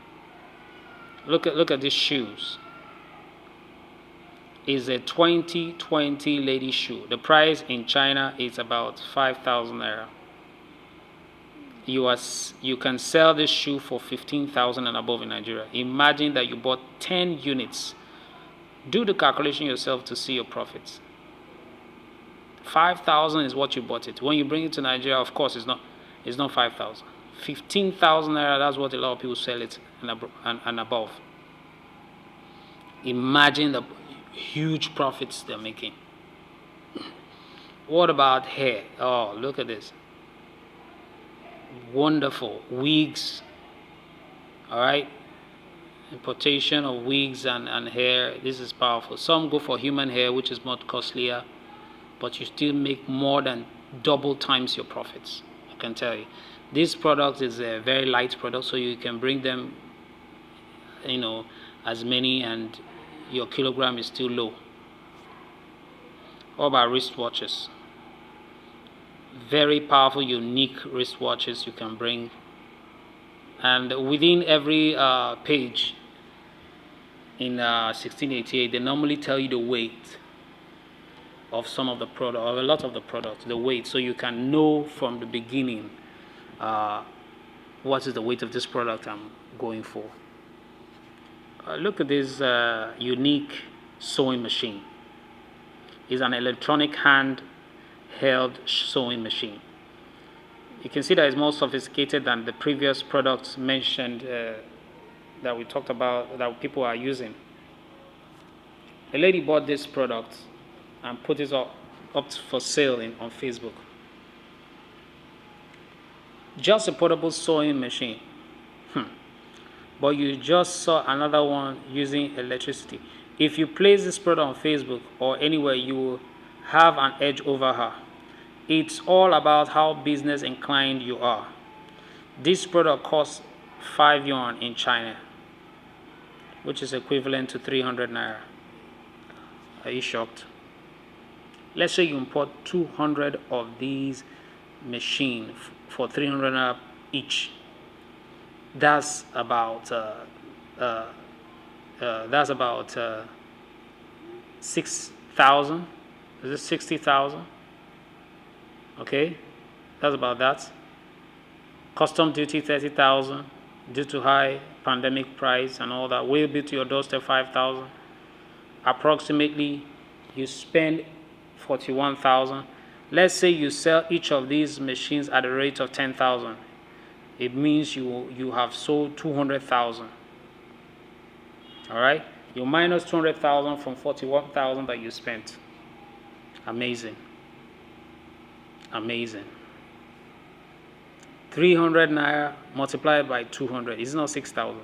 Look at these shoes. It's a 2020 lady shoe. The price in China is about 5,000 naira. You can sell this shoe for 15,000 and above in Nigeria. Imagine that you bought 10 units. Do the calculation yourself to see your profits. 5,000 is what you bought it. When you bring it to Nigeria, of course, it's not 5,000. 15,000 naira, that's what a lot of people sell it and above. Imagine the huge profits they're making. What about hair? Oh, look at this. Wonderful. Wigs. All right. Importation of wigs and hair. This is powerful. Some go for human hair, which is much costlier, but you still make more than double times your profits. I can tell you. This product is a very light product, so you can bring them, as many, and your kilogram is still low. What about wristwatches? Very powerful, unique wristwatches you can bring. And within every page in 1688, they normally tell you the weight of some of the product, or a lot of the products, the weight, so you can know from the beginning what is the weight of this product I'm going for. Look at this unique sewing machine. It's an electronic hand-held sewing machine. You can see that it's more sophisticated than the previous products mentioned that we talked about that people are using. A lady bought this product and put it up for sale on Facebook. Just a portable sewing machine. But you just saw another one using electricity. If you place this product on Facebook or anywhere, you will have an edge over her. It's all about how business inclined you are. This product costs 5 yuan in China, which is equivalent to 300 naira. Are you shocked? Let's say you import 200 of these machines for 300 naira each. That's about 6,000. Is it 60,000? Okay, that's about that. Custom duty 30,000 due to high pandemic price and all that. Will be to your doorstep 5,000. Approximately, you spend 41,000. Let's say you sell each of these machines at a rate of 10,000. It means you have sold 200,000. All right, you minus 200,000 from 41,000 that you spent. Amazing. Amazing. 300 naira multiplied by 200 is not 6,000.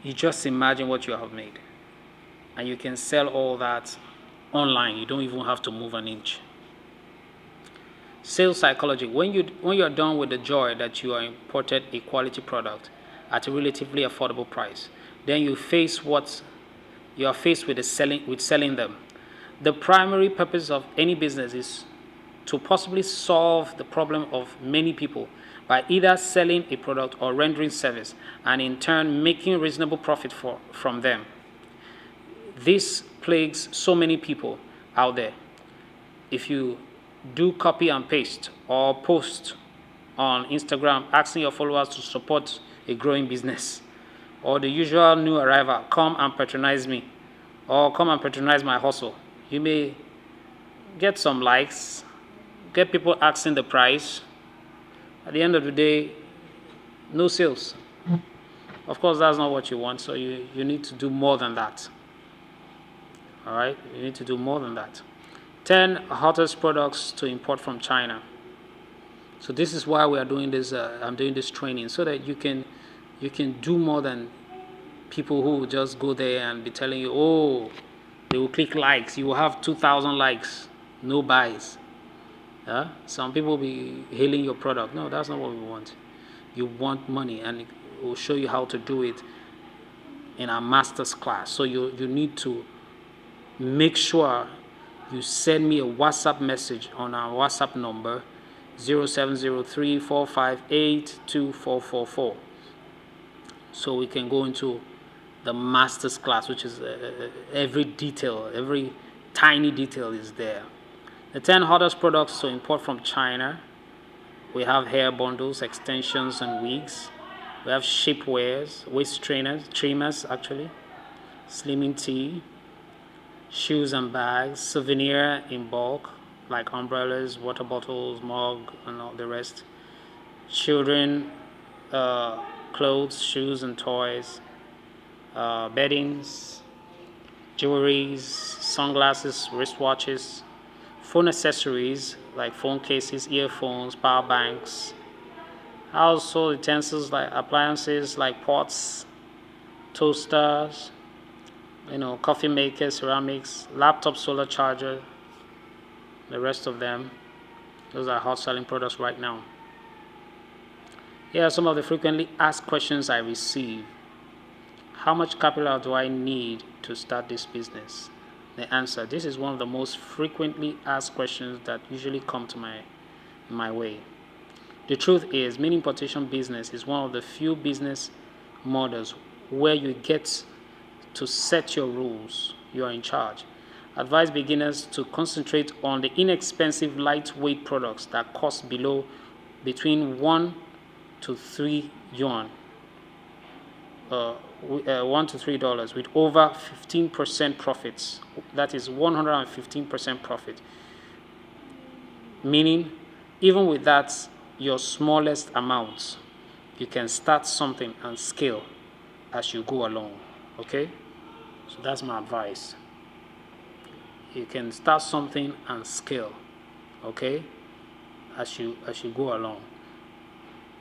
You just imagine what you have made, and you can sell all that online. You don't even have to move an inch. Sales psychology. When you're done with the joy that you are imported a quality product at a relatively affordable price, then you are faced with selling them. The primary purpose of any business is to possibly solve the problem of many people by either selling a product or rendering service, and in turn making reasonable profit from them. This plagues so many people out there. If you do copy and paste or post on Instagram asking your followers to support a growing business, or the usual new arrival, come and patronize me, or come and patronize my hustle, you may get some likes, get people asking the price. At the end of the day, no sales. Of course, that's not what you want, so you need to do more than that. All right, you need to do more than that. 10 hottest products to import from China. So this is why we are doing this. I'm doing this training so that you can do more than people who will just go there and be telling you, oh, they will click likes. You will have 2,000 likes, no buys. Some people will be hailing your product. No, that's not what we want. You want money, and we'll show you how to do it in our master's class. So you need to make sure you send me a WhatsApp message on our WhatsApp number 0703-458-2444. So we can go into the master's class, which is every detail, every tiny detail is there. The 10 hottest products to import from China. We have hair bundles, extensions, and wigs. We have shapewears, waist trimmers actually, slimming tea, shoes and bags, souvenir in bulk, like umbrellas, water bottles, mug, and all the rest. Children, clothes, shoes, and toys, beddings, jewelries, sunglasses, wristwatches, phone accessories like phone cases, earphones, power banks, household utensils like appliances like pots, toasters, coffee makers, ceramics, laptop, solar charger, the rest of them. Those are hot selling products right now. Here are some of the frequently asked questions I receive. How much capital do I need to start this business? The answer, this is one of the most frequently asked questions that usually come to my way. The truth is, meat importation business is one of the few business models where you get to set your rules. You are in charge. Advise beginners to concentrate on the inexpensive, lightweight products that cost between 1 to 3 yuan, $1 to $3, with over 15% profits. That is 115% profit. Meaning, even with that, your smallest amount, you can start something and scale as you go along. Okay? So that's my advice. You can start something and scale. Okay? As you go along.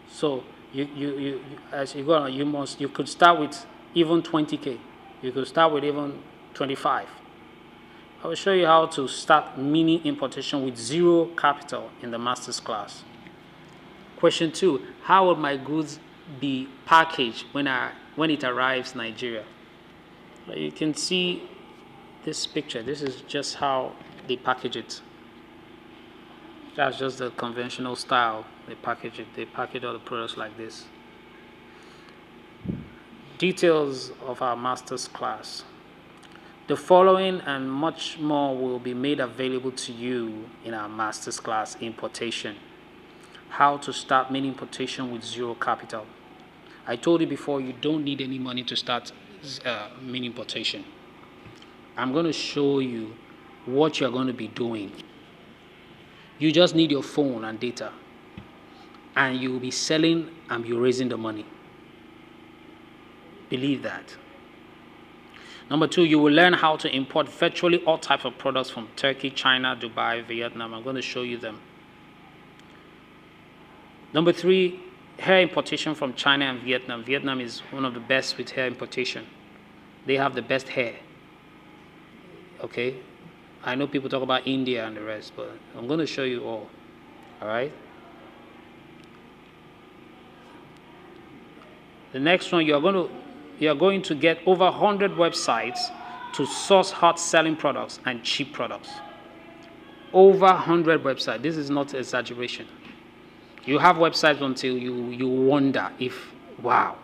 So you as you go along, you could start with even 20K. You could start with even 25. I will show you how to start mini importation with zero capital in the master's class. Question 2, how will my goods be packaged when it arrives Nigeria? You can see this picture. This is just how they package it. That's just the conventional style. They package it. They package all the products like this. Details of our master's class. The following and much more will be made available to you in our master's class, Importation. How to start mini importation with zero capital. I told you before, you don't need any money to start mini importation. I'm going to show you what you're going to be doing. You just need your phone and data, and you'll be selling and be raising the money. Believe that. Number 2, you will learn how to import virtually all types of products from Turkey, China, Dubai, Vietnam. I'm going to show you them. Number 3, hair importation from China and Vietnam. Vietnam is one of the best with hair importation. They have the best hair. Okay? I know people talk about India and the rest, but I'm going to show you all. All right? The next one, you're going to get over 100 websites to source hot selling products and cheap products. Over 100 websites. This is not exaggeration. You have websites until you wonder if, wow,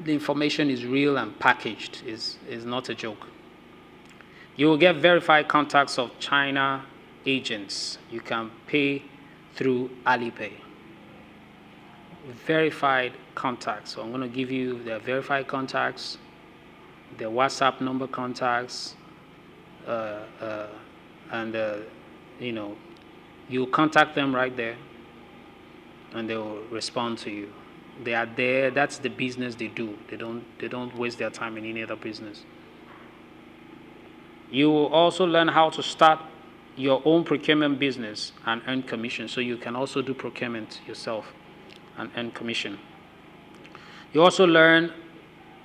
the information is real and packaged, is not a joke. You will get verified contacts of China agents. You can pay through Alipay. Verified contacts. So I'm going to give you their verified contacts, their WhatsApp number contacts, and you contact them right there, and they will respond to you. They are there. That's the business they do. They don't waste their time in any other business. You will also learn how to start your own procurement business and earn commission. So you can also do procurement yourself and earn commission. You also learn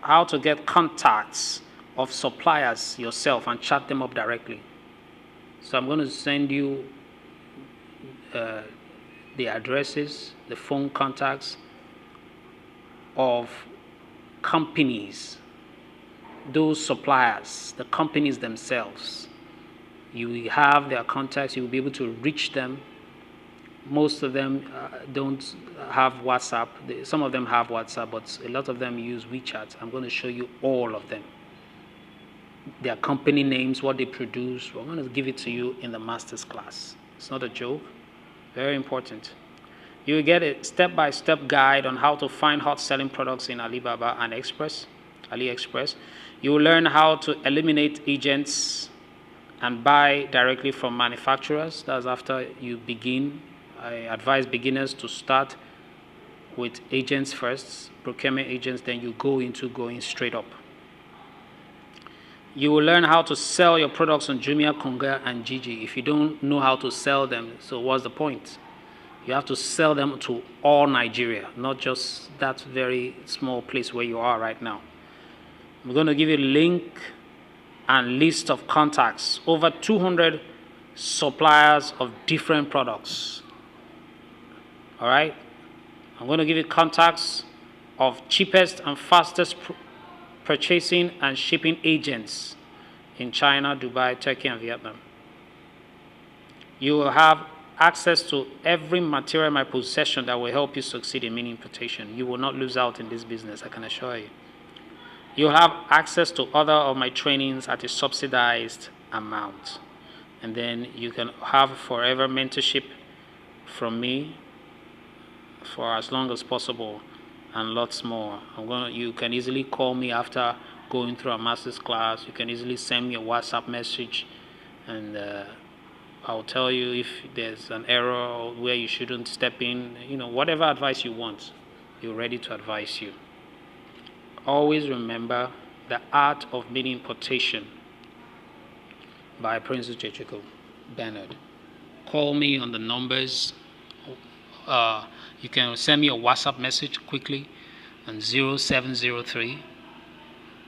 how to get contacts of suppliers yourself and chat them up directly. So I'm going to send you the addresses, the phone contacts of companies, those suppliers, the companies themselves. You will have their contacts. You will be able to reach them. Most of them don't have WhatsApp. Some of them have WhatsApp, but a lot of them use WeChat. I'm going to show you all of them. Their company names, what they produce. We're going to give it to you in the master's class. It's not a joke. Very important. You will get a step-by-step guide on how to find hot selling products in Alibaba and AliExpress. You will learn how to eliminate agents and buy directly from manufacturers. That's after you begin. I advise beginners to start with agents first, procurement agents, then you go into going straight up. You will learn how to sell your products on Jumia, Konga, and Gigi. If you don't know how to sell them, so what's the point? You have to sell them to all Nigeria, not just that very small place where you are right now. I'm going to give you a link and list of contacts. Over 200 suppliers of different products. All right? I'm going to give you contacts of cheapest and fastest purchasing and shipping agents in China, Dubai, Turkey, and Vietnam. You will have access to every material in my possession that will help you succeed in mini importation. You will not lose out in this business, I can assure you. You'll have access to other of my trainings at a subsidized amount. And then you can have forever mentorship from me for as long as possible and lots more. You can easily call me after going through a master's class. You can easily send me a WhatsApp message and I'll tell you if there's an error or where you shouldn't step in. Whatever advice you want, we're ready to advise you. Always remember The Art of Mini Importation by Prince Uchechukwu, Bennard. Call me on the numbers. You can send me a WhatsApp message quickly on 0703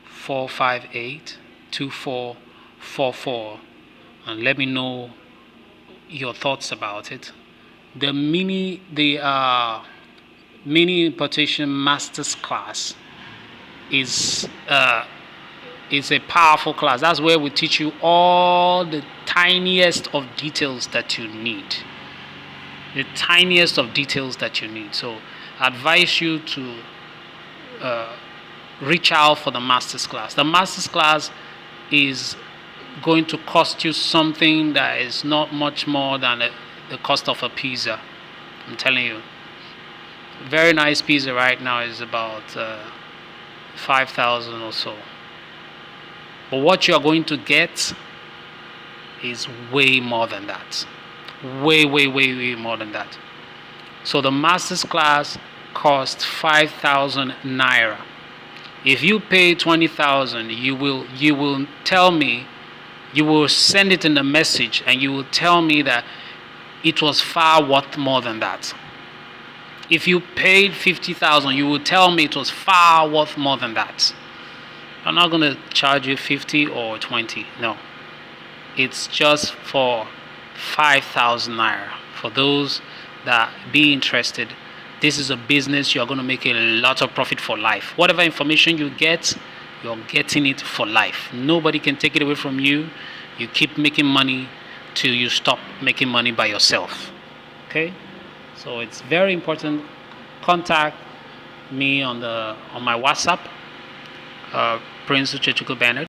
458 2444 and let me know your thoughts about it. The mini importation masters class is a powerful class. That's where we teach you all the tiniest of details that you need. The tiniest of details that you need. So I advise you to reach out for the master's class. The master's class is going to cost you something that is not much more than the cost of a pizza. I'm telling you. Very nice pizza right now is about 5,000 or so. But what you are going to get is way more than that. Way more than that. So the master's class costs 5,000 naira. If you pay 20,000, you will tell me, you will send it in the message and you will tell me that it was far worth more than that. If you paid 50,000, you will tell me it was far worth more than that. I'm not going to charge you 50 or 20. No. It's just for 5,000 naira. For those that be interested, this is a business you're going to make a lot of profit for life. Whatever information you get, you're getting it for life. Nobody can take it away from you. You keep making money till you stop making money by yourself. Okay? So it's very important. Contact me on my WhatsApp, Prince Uchechukwu Bennard.